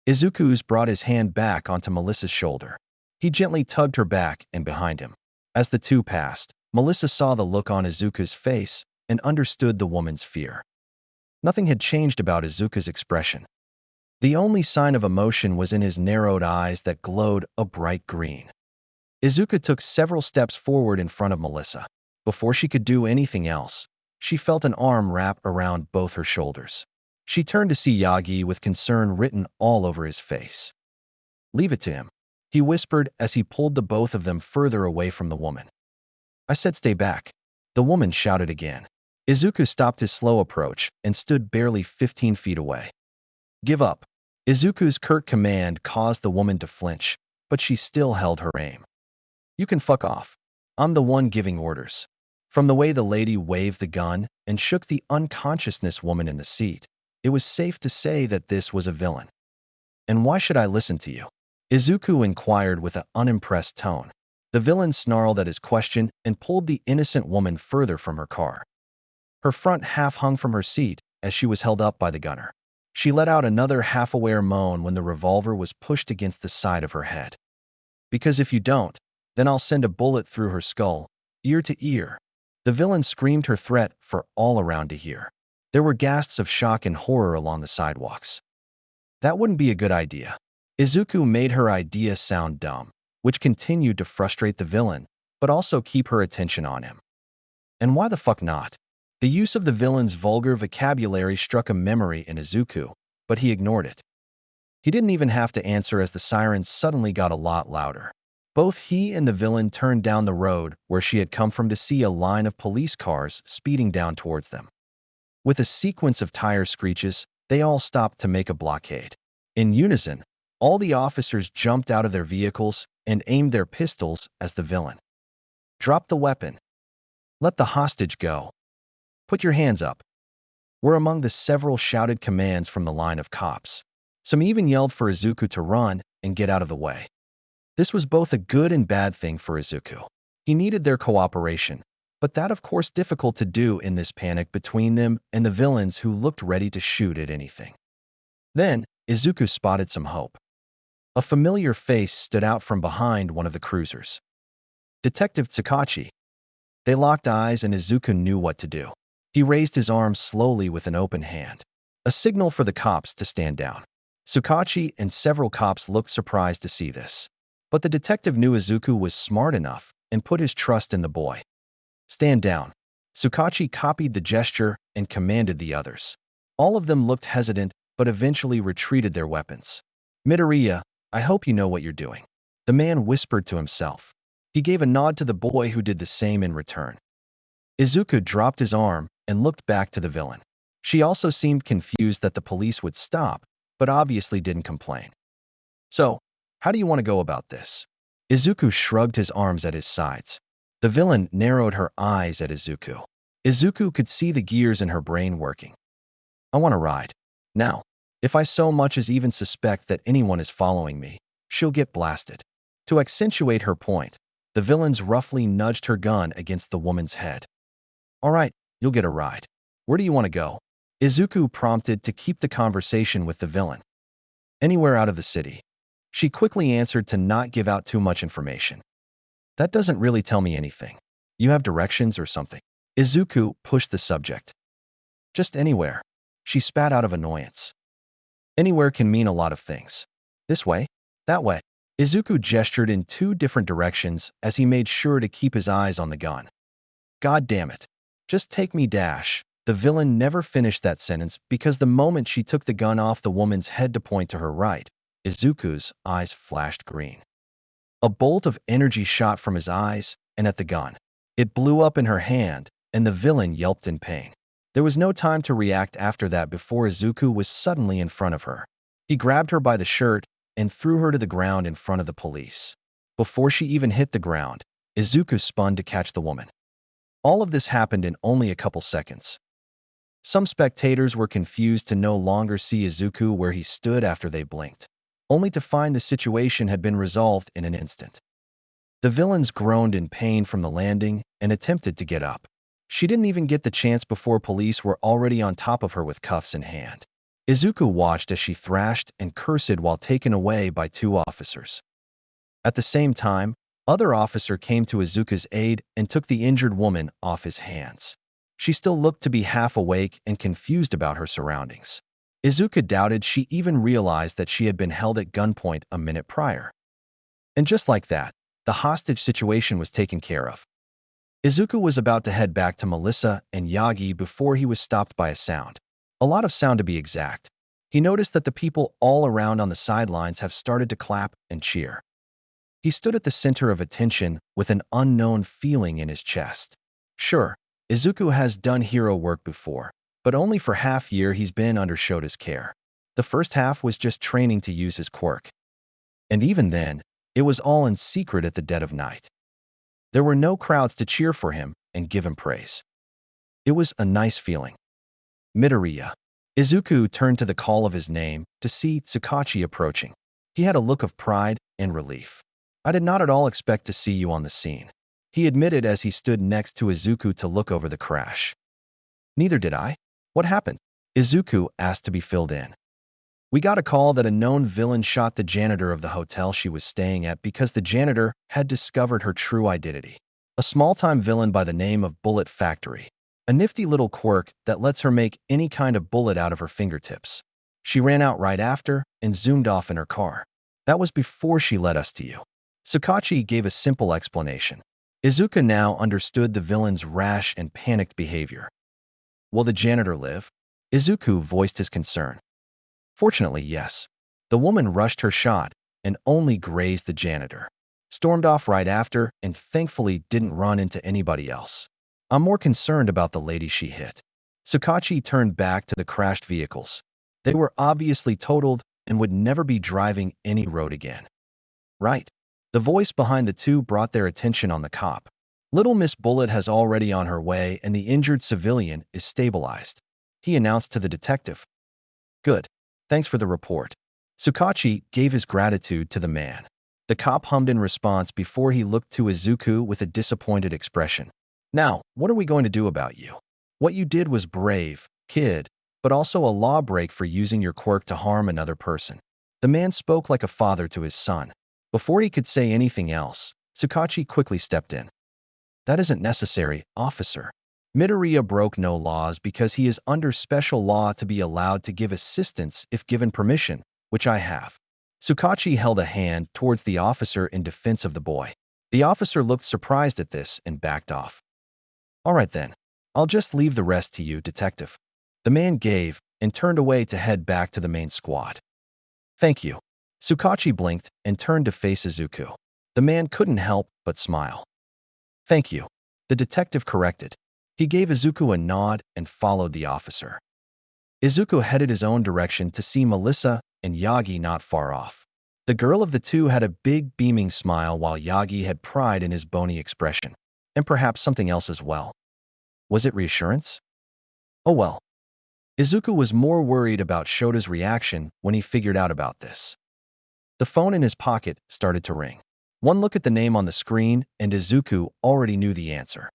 Izuku's brought his hand back onto Melissa's shoulder. He gently tugged her back and behind him. As the two passed, Melissa saw the look on Izuku's face and understood the woman's fear. Nothing had changed about Izuku's expression. The only sign of emotion was in his narrowed eyes that glowed a bright green. Izuku took several steps forward in front of Melissa. Before she could do anything else, she felt an arm wrap around both her shoulders. She turned to see Yagi with concern written all over his face. "Leave it to him," he whispered as he pulled the both of them further away from the woman. "I said stay back," the woman shouted again. Izuku stopped his slow approach and stood barely 15 feet away. "Give up." Izuku's curt command caused the woman to flinch, but she still held her aim. "You can fuck off. I'm the one giving orders." From the way the lady waved the gun and shook the unconsciousness woman in the seat, it was safe to say that this was a villain. "And why should I listen to you?" Izuku inquired with an unimpressed tone. The villain snarled at his question and pulled the innocent woman further from her car. Her front half hung from her seat as she was held up by the gunner. She let out another half-aware moan when the revolver was pushed against the side of her head. "Because if you don't, then I'll send a bullet through her skull, ear to ear." The villain screamed her threat for all around to hear. There were gasps of shock and horror along the sidewalks. That wouldn't be a good idea. Izuku made her idea sound dumb, which continued to frustrate the villain, but also keep her attention on him. And why the fuck not? The use of the villain's vulgar vocabulary struck a memory in Izuku, but he ignored it. He didn't even have to answer as the sirens suddenly got a lot louder. Both he and the villain turned down the road where she had come from to see a line of police cars speeding down towards them. With a sequence of tire screeches, they all stopped to make a blockade. In unison, all the officers jumped out of their vehicles and aimed their pistols as the villain. "Drop the weapon. Let the hostage go. Put your hands up." were among the several shouted commands from the line of cops. Some even yelled for Izuku to run and get out of the way. This was both a good and bad thing for Izuku. He needed their cooperation, but that of course difficult to do in this panic between them and the villains who looked ready to shoot at anything. Then, Izuku spotted some hope. A familiar face stood out from behind one of the cruisers. Detective Tsukachi. They locked eyes and Izuku knew what to do. He raised his arm slowly with an open hand, a signal for the cops to stand down. Tsukachi and several cops looked surprised to see this. But the detective knew Izuku was smart enough and put his trust in the boy. Stand down. Tsukachi copied the gesture and commanded the others. All of them looked hesitant, but eventually retreated their weapons. Midoriya, I hope you know what you're doing. The man whispered to himself. He gave a nod to the boy who did the same in return. Izuku dropped his arm and looked back to the villain. She also seemed confused that the police would stop, but obviously didn't complain. So, how do you want to go about this? Izuku shrugged his arms at his sides. The villain narrowed her eyes at Izuku. Izuku could see the gears in her brain working. I want to ride. Now, if I so much as even suspect that anyone is following me, she'll get blasted. To accentuate her point, the villains roughly nudged her gun against the woman's head. All right, you'll get a ride. Where do you want to go? Izuku prompted to keep the conversation with the villain. Anywhere out of the city. She quickly answered to not give out too much information. That doesn't really tell me anything. You have directions or something? Izuku pushed the subject. Just anywhere. She spat out of annoyance. Anywhere can mean a lot of things. This way, that way. Izuku gestured in two different directions as he made sure to keep his eyes on the gun. God damn it. Just take me dash. The villain never finished that sentence because the moment she took the gun off the woman's head to point to her right, Izuku's eyes flashed green. A bolt of energy shot from his eyes and at the gun. It blew up in her hand, and the villain yelped in pain. There was no time to react after that before Izuku was suddenly in front of her. He grabbed her by the shirt and threw her to the ground in front of the police. Before she even hit the ground, Izuku spun to catch the woman. All of this happened in only a couple seconds. Some spectators were confused to no longer see Izuku where he stood after they blinked, only to find the situation had been resolved in an instant. The villains groaned in pain from the landing and attempted to get up. She didn't even get the chance before police were already on top of her with cuffs in hand. Izuku watched as she thrashed and cursed while taken away by two officers. At the same time, another officer came to Izuku's aid and took the injured woman off his hands. She still looked to be half awake and confused about her surroundings. Izuku doubted she even realized that she had been held at gunpoint a minute prior. And just like that, the hostage situation was taken care of. Izuku was about to head back to Melissa and Yagi before he was stopped by a sound. A lot of sound to be exact. He noticed that the people all around on the sidelines have started to clap and cheer. He stood at the center of attention with an unknown feeling in his chest. Sure, Izuku has done hero work before, but only for half year he's been under Shota's care. The first half was just training to use his quirk. And even then, it was all in secret at the dead of night. There were no crowds to cheer for him and give him praise. It was a nice feeling. Midoriya. Izuku turned to the call of his name to see Tsukachi approaching. He had a look of pride and relief. I did not at all expect to see you on the scene, he admitted as he stood next to Izuku to look over the crash. Neither did I. What happened? Izuku asked to be filled in. We got a call that a known villain shot the janitor of the hotel she was staying at because the janitor had discovered her true identity. A small-time villain by the name of Bullet Factory. A nifty little quirk that lets her make any kind of bullet out of her fingertips. She ran out right after and zoomed off in her car. That was before she led us to you. Tsukachi gave a simple explanation. Izuku now understood the villain's rash and panicked behavior. Will the janitor live? Izuku voiced his concern. Fortunately, yes. The woman rushed her shot and only grazed the janitor. Stormed off right after and thankfully didn't run into anybody else. I'm more concerned about the lady she hit. Tsukachi turned back to the crashed vehicles. They were obviously totaled and would never be driving any road again. Right. The voice behind the two brought their attention on the cop. Little Miss Bullet has already on her way and the injured civilian is stabilized. he announced to the detective. Good. Thanks for the report. Sukachi gave his gratitude to the man. The cop hummed in response before he looked to Izuku with a disappointed expression. Now, what are we going to do about you? What you did was brave, kid, but also a lawbreak for using your quirk to harm another person. The man spoke like a father to his son. Before he could say anything else, Sukachi quickly stepped in. That isn't necessary, officer. Midoriya broke no laws because he is under special law to be allowed to give assistance if given permission, which I have. Sukachi held a hand towards the officer in defense of the boy. The officer looked surprised at this and backed off. All right then, I'll just leave the rest to you, detective. The man gave and turned away to head back to the main squad. Thank you. Sukachi blinked and turned to face Izuku. The man couldn't help but smile. Thank you. The detective corrected. He gave Izuku a nod and followed the officer. Izuku headed his own direction to see Melissa and Yagi not far off. The girl of the two had a big beaming smile while Yagi had pride in his bony expression, and perhaps something else as well. Was it reassurance? Oh well. Izuku was more worried about Shota's reaction when he figured out about this. The phone in his pocket started to ring. One look at the name on the screen and Izuku already knew the answer.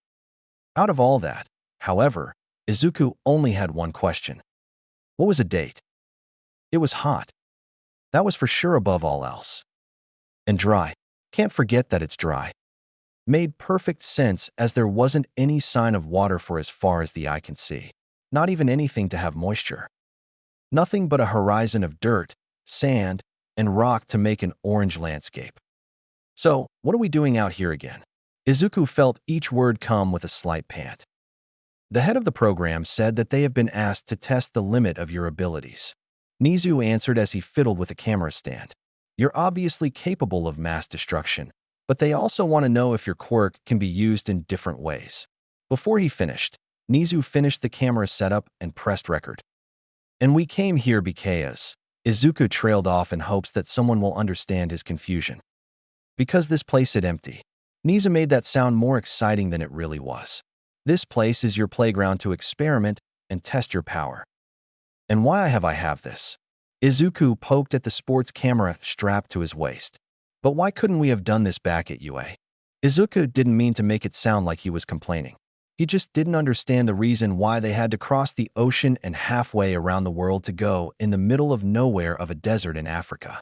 Out of all that, however, Izuku only had one question. What was a date? It was hot. That was for sure above all else. And dry. Can't forget that it's dry. Made perfect sense as there wasn't any sign of water for as far as the eye can see. Not even anything to have moisture. Nothing but a horizon of dirt, sand, and rock to make an orange landscape. So, what are we doing out here again? Izuku felt each word come with a slight pant. The head of the program said that they have been asked to test the limit of your abilities. Nizu answered as he fiddled with a camera stand. You're obviously capable of mass destruction, but they also want to know if your quirk can be used in different ways. Before he finished, Nizu finished the camera setup and pressed record. And we came here because Izuku trailed off in hopes that someone will understand his confusion. Because this place is empty. Nizu made that sound more exciting than it really was. This place is your playground to experiment and test your power. And why have I have this? Izuku poked at the sports camera strapped to his waist. But why couldn't we have done this back at UA? Izuku didn't mean to make it sound like he was complaining. He just didn't understand the reason why they had to cross the ocean and halfway around the world to go in the middle of nowhere of a desert in Africa.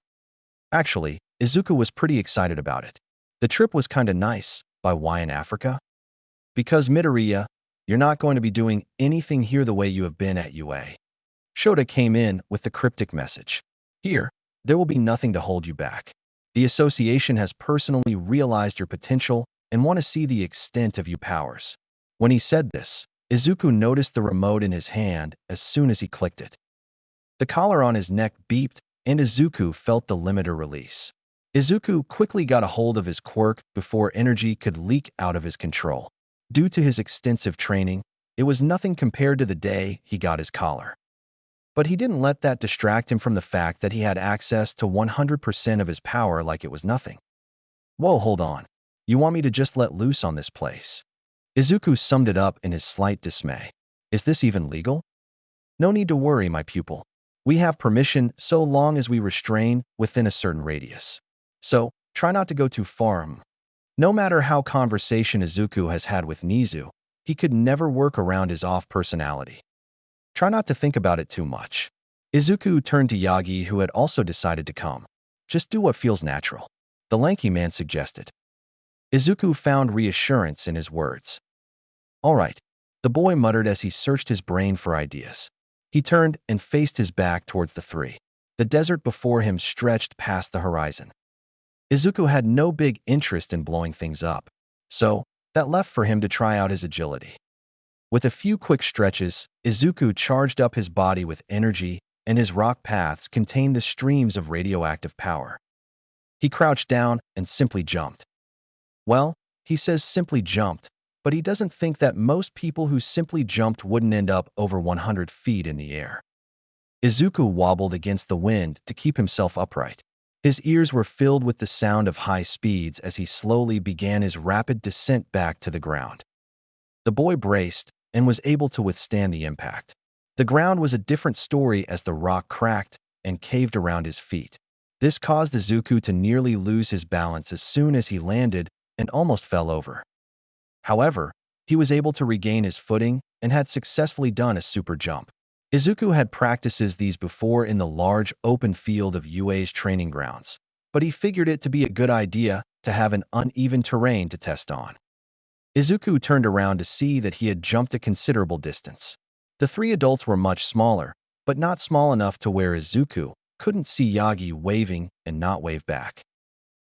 Actually, Izuku was pretty excited about it. The trip was kinda nice, but why in Africa? Because Midoriya, you're not going to be doing anything here the way you have been at UA. Shota came in with the cryptic message. Here, there will be nothing to hold you back. The association has personally realized your potential and want to see the extent of your powers. When he said this, Izuku noticed the remote in his hand as soon as he clicked it. The collar on his neck beeped, and Izuku felt the limiter release. Izuku quickly got a hold of his quirk before energy could leak out of his control. Due to his extensive training, it was nothing compared to the day he got his collar. But he didn't let that distract him from the fact that he had access to 100% of his power like it was nothing. Whoa, hold on. You want me to just let loose on this place? Izuku summed it up in his slight dismay. Is this even legal? No need to worry, my pupil. We have permission so long as we restrain within a certain radius. So, try not to go too far. No matter how conversation Izuku has had with Nizu, he could never work around his off personality. Try not to think about it too much. Izuku turned to Yagi, who had also decided to come. Just do what feels natural, the lanky man suggested. Izuku found reassurance in his words. All right, the boy muttered as he searched his brain for ideas. He turned and faced his back towards the three. The desert before him stretched past the horizon. Izuku had no big interest in blowing things up, so that left for him to try out his agility. With a few quick stretches, Izuku charged up his body with energy, and his rock paths contained the streams of radioactive power. He crouched down and simply jumped. Well, he says simply jumped, but he doesn't think that most people who simply jumped wouldn't end up over 100 feet in the air. Izuku wobbled against the wind to keep himself upright. His ears were filled with the sound of high speeds as he slowly began his rapid descent back to the ground. The boy braced and was able to withstand the impact. The ground was a different story as the rock cracked and caved around his feet. This caused Izuku to nearly lose his balance as soon as he landed and almost fell over. However, he was able to regain his footing and had successfully done a super jump. Izuku had practices these before in the large open field of UA's training grounds, but he figured it to be a good idea to have an uneven terrain to test on. Izuku turned around to see that he had jumped a considerable distance. The three adults were much smaller, but not small enough to where Izuku couldn't see Yagi waving and not wave back.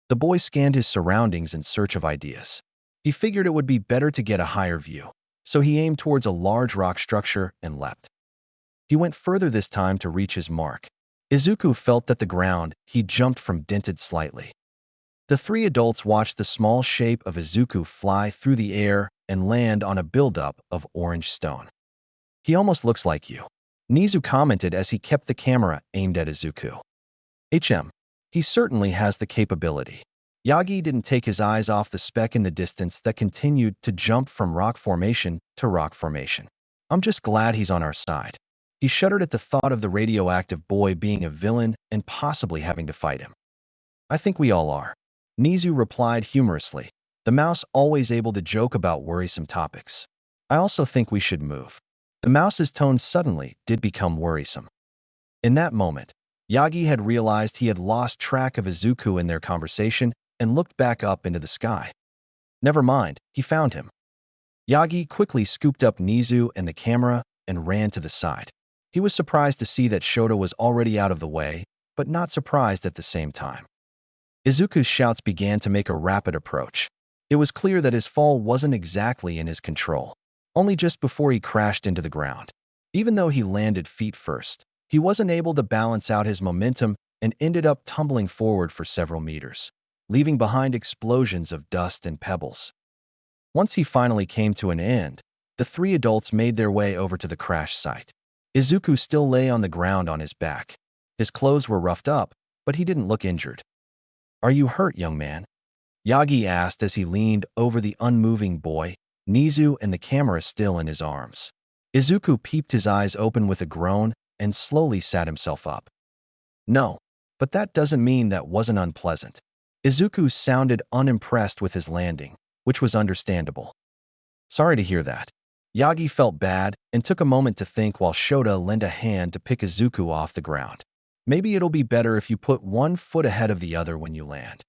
The boy scanned his surroundings in search of ideas. He figured it would be better to get a higher view, so he aimed towards a large rock structure and leapt. He went further this time to reach his mark. Izuku felt that the ground he jumped from dented slightly. The three adults watched the small shape of Izuku fly through the air and land on a buildup of orange stone. "He almost looks like you," Nizu commented as he kept the camera aimed at Izuku. He certainly has the capability." Yagi didn't take his eyes off the speck in the distance that continued to jump from rock formation to rock formation. "I'm just glad he's on our side." He shuddered at the thought of the radioactive boy being a villain and possibly having to fight him. "I think we all are," Nizu replied humorously, the mouse always able to joke about worrisome topics. "I also think we should move." The mouse's tone suddenly did become worrisome. In that moment, Yagi had realized he had lost track of Izuku in their conversation and looked back up into the sky. Never mind, he found him. Yagi quickly scooped up Nizu and the camera and ran to the side. He was surprised to see that Shota was already out of the way, but not surprised at the same time. Izuku's shouts began to make a rapid approach. It was clear that his fall wasn't exactly in his control, only just before he crashed into the ground. Even though he landed feet first, he wasn't able to balance out his momentum and ended up tumbling forward for several meters, leaving behind explosions of dust and pebbles. Once he finally came to an end, the three adults made their way over to the crash site. Izuku still lay on the ground on his back. His clothes were roughed up, but he didn't look injured. "Are you hurt, young man?" Yagi asked as he leaned over the unmoving boy, Nizu and the camera still in his arms. Izuku peeped his eyes open with a groan and slowly sat himself up. "No, but that doesn't mean that wasn't unpleasant." Izuku sounded unimpressed with his landing, which was understandable. "Sorry to hear that." Yagi felt bad and took a moment to think while Shota lent a hand to pick Izuku off the ground. "Maybe it'll be better if you put one foot ahead of the other when you land."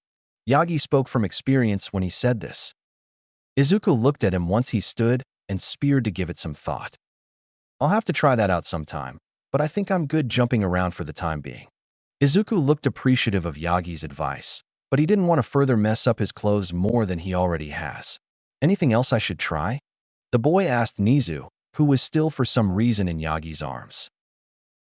Yagi spoke from experience when he said this. Izuku looked at him once he stood and speared to give it some thought. "I'll have to try that out sometime, but I think I'm good jumping around for the time being." Izuku looked appreciative of Yagi's advice, but he didn't want to further mess up his clothes more than he already has. "Anything else I should try?" The boy asked Nizu, who was still for some reason in Yagi's arms.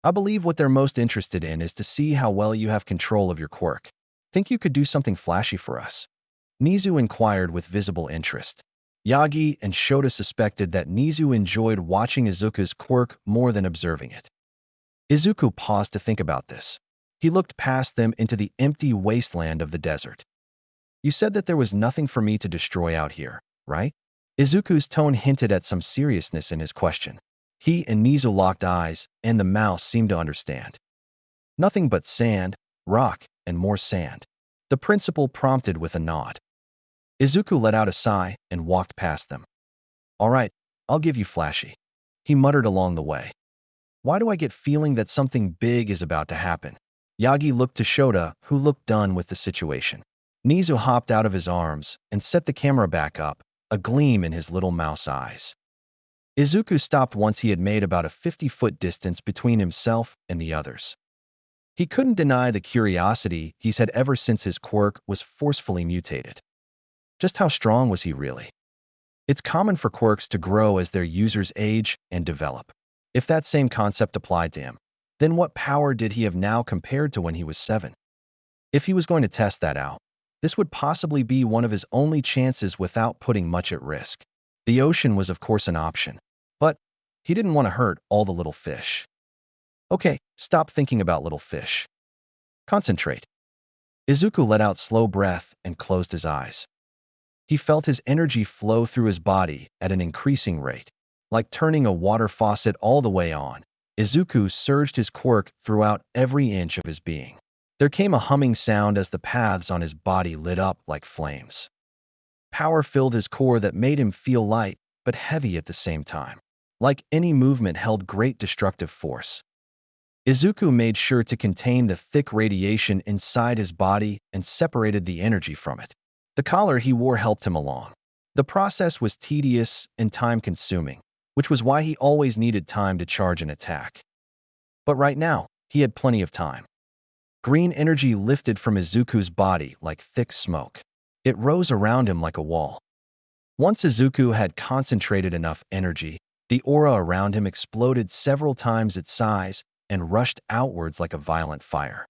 "I believe what they're most interested in is to see how well you have control of your quirk. Think you could do something flashy for us?" Nizu inquired with visible interest. Yagi and Shota suspected that Nizu enjoyed watching Izuku's quirk more than observing it. Izuku paused to think about this. He looked past them into the empty wasteland of the desert. "You said that there was nothing for me to destroy out here, right?" Izuku's tone hinted at some seriousness in his question. He and Nizu locked eyes, and the mouse seemed to understand. "Nothing but sand, rock, and more sand," the principal prompted with a nod. Izuku let out a sigh and walked past them. "All right, I'll give you flashy," he muttered along the way. "Why do I get feeling that something big is about to happen?" Yagi looked to Shota, who looked done with the situation. Nizu hopped out of his arms and set the camera back up, a gleam in his little mouse eyes. Izuku stopped once he had made about a 50-foot distance between himself and the others. He couldn't deny the curiosity he's had ever since his quirk was forcefully mutated. Just how strong was he really? It's common for quirks to grow as their users age and develop. If that same concept applied to him, then what power did he have now compared to when he was 7? If he was going to test that out, this would possibly be one of his only chances without putting much at risk. The ocean was of course an option, but he didn't want to hurt all the little fish. "Okay, stop thinking about little fish. Concentrate." Izuku let out slow breath and closed his eyes. He felt his energy flow through his body at an increasing rate, like turning a water faucet all the way on, Izuku surged his quirk throughout every inch of his being. There came a humming sound as the paths on his body lit up like flames. Power filled his core that made him feel light but heavy at the same time. Like any movement held great destructive force. Izuku made sure to contain the thick radiation inside his body and separated the energy from it. The collar he wore helped him along. The process was tedious and time-consuming, which was why he always needed time to charge an attack. But right now, he had plenty of time. Green energy lifted from Izuku's body like thick smoke. It rose around him like a wall. Once Izuku had concentrated enough energy, the aura around him exploded several times its size and rushed outwards like a violent fire.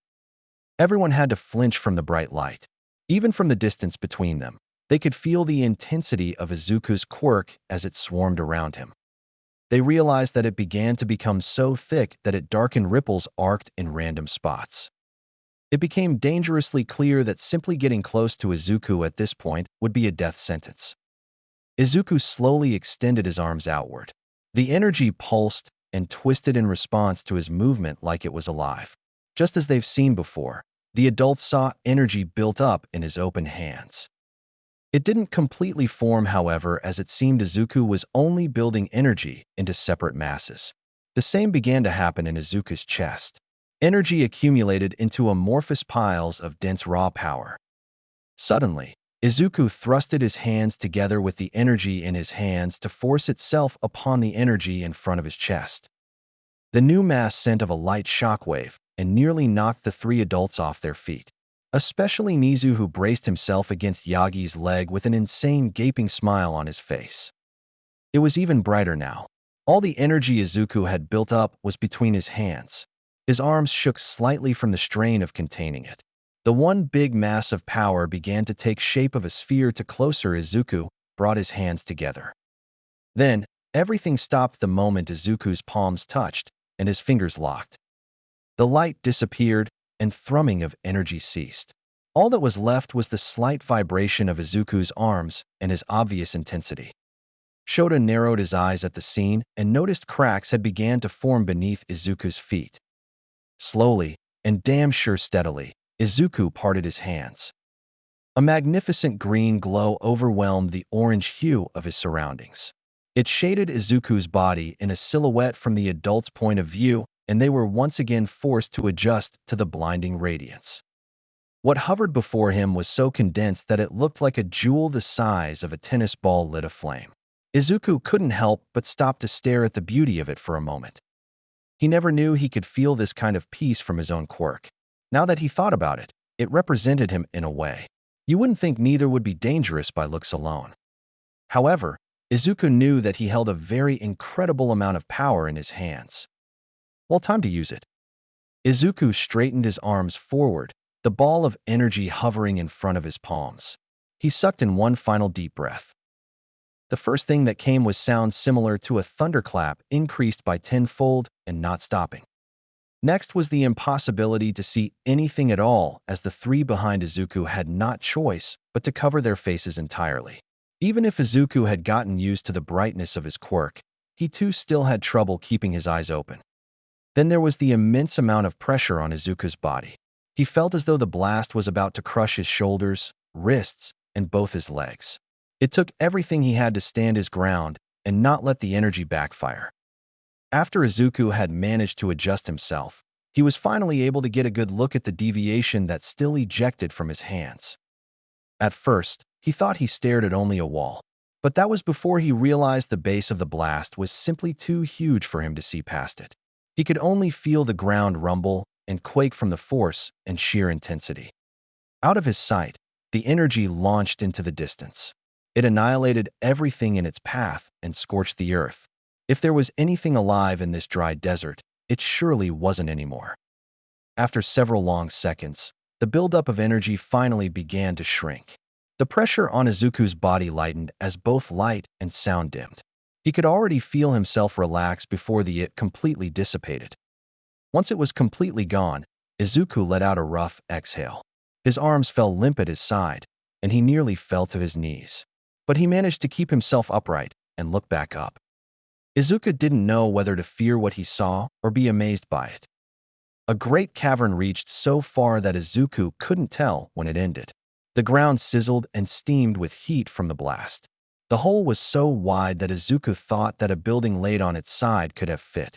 Everyone had to flinch from the bright light. Even from the distance between them, they could feel the intensity of Izuku's quirk as it swarmed around him. They realized that it began to become so thick that it darkened ripples arced in random spots. It became dangerously clear that simply getting close to Izuku at this point would be a death sentence. Izuku slowly extended his arms outward. The energy pulsed and twisted in response to his movement like it was alive. Just as they've seen before, the adults saw energy built up in his open hands. It didn't completely form, however, as it seemed Izuku was only building energy into separate masses. The same began to happen in Izuku's chest. Energy accumulated into amorphous piles of dense raw power. Suddenly, Izuku thrusted his hands together with the energy in his hands to force itself upon the energy in front of his chest. The new mass sent of a light shockwave and nearly knocked the three adults off their feet. Especially Nizu, who braced himself against Yagi's leg with an insane gaping smile on his face. It was even brighter now. All the energy Izuku had built up was between his hands. His arms shook slightly from the strain of containing it. The one big mass of power began to take shape of a sphere to closer. Izuku brought his hands together. Then, everything stopped the moment Izuku's palms touched and his fingers locked. The light disappeared and thrumming of energy ceased. All that was left was the slight vibration of Izuku's arms and his obvious intensity. Shota narrowed his eyes at the scene and noticed cracks had begun to form beneath Izuku's feet. Slowly, and damn sure steadily, Izuku parted his hands. A magnificent green glow overwhelmed the orange hue of his surroundings. It shaded Izuku's body in a silhouette from the adult's point of view, and they were once again forced to adjust to the blinding radiance. What hovered before him was so condensed that it looked like a jewel the size of a tennis ball lit aflame. Izuku couldn't help but stop to stare at the beauty of it for a moment. He never knew he could feel this kind of peace from his own quirk. Now that he thought about it, it represented him in a way. You wouldn't think neither would be dangerous by looks alone. However, Izuku knew that he held a very incredible amount of power in his hands. Well, time to use it. Izuku straightened his arms forward, the ball of energy hovering in front of his palms. He sucked in one final deep breath. The first thing that came was sound similar to a thunderclap increased by tenfold and not stopping. Next was the impossibility to see anything at all, as the three behind Izuku had not choice but to cover their faces entirely. Even if Izuku had gotten used to the brightness of his quirk, he too still had trouble keeping his eyes open. Then there was the immense amount of pressure on Izuku's body. He felt as though the blast was about to crush his shoulders, wrists, and both his legs. It took everything he had to stand his ground and not let the energy backfire. After Izuku had managed to adjust himself, he was finally able to get a good look at the deviation that still ejected from his hands. At first, he thought he stared at only a wall, but that was before he realized the base of the blast was simply too huge for him to see past it. He could only feel the ground rumble and quake from the force and sheer intensity. Out of his sight, the energy launched into the distance. It annihilated everything in its path and scorched the earth. If there was anything alive in this dry desert, it surely wasn't anymore. After several long seconds, the buildup of energy finally began to shrink. The pressure on Izuku's body lightened as both light and sound dimmed. He could already feel himself relax before the it completely dissipated. Once it was completely gone, Izuku let out a rough exhale. His arms fell limp at his side, and he nearly fell to his knees. But he managed to keep himself upright and look back up. Izuku didn't know whether to fear what he saw or be amazed by it. A great cavern reached so far that Izuku couldn't tell when it ended. The ground sizzled and steamed with heat from the blast. The hole was so wide that Izuku thought that a building laid on its side could have fit.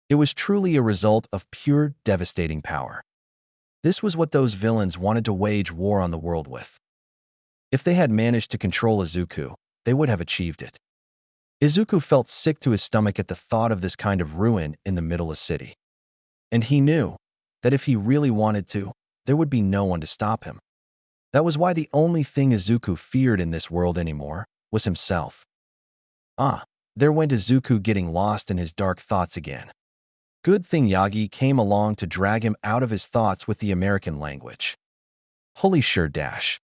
It was truly a result of pure, devastating power. This was what those villains wanted to wage war on the world with. If they had managed to control Izuku, they would have achieved it. Izuku felt sick to his stomach at the thought of this kind of ruin in the middle of the city. And he knew that if he really wanted to, there would be no one to stop him. That was why the only thing Izuku feared in this world anymore was himself. There went Izuku getting lost in his dark thoughts again. Good thing Yagi came along to drag him out of his thoughts with the American language. Holy sure dash.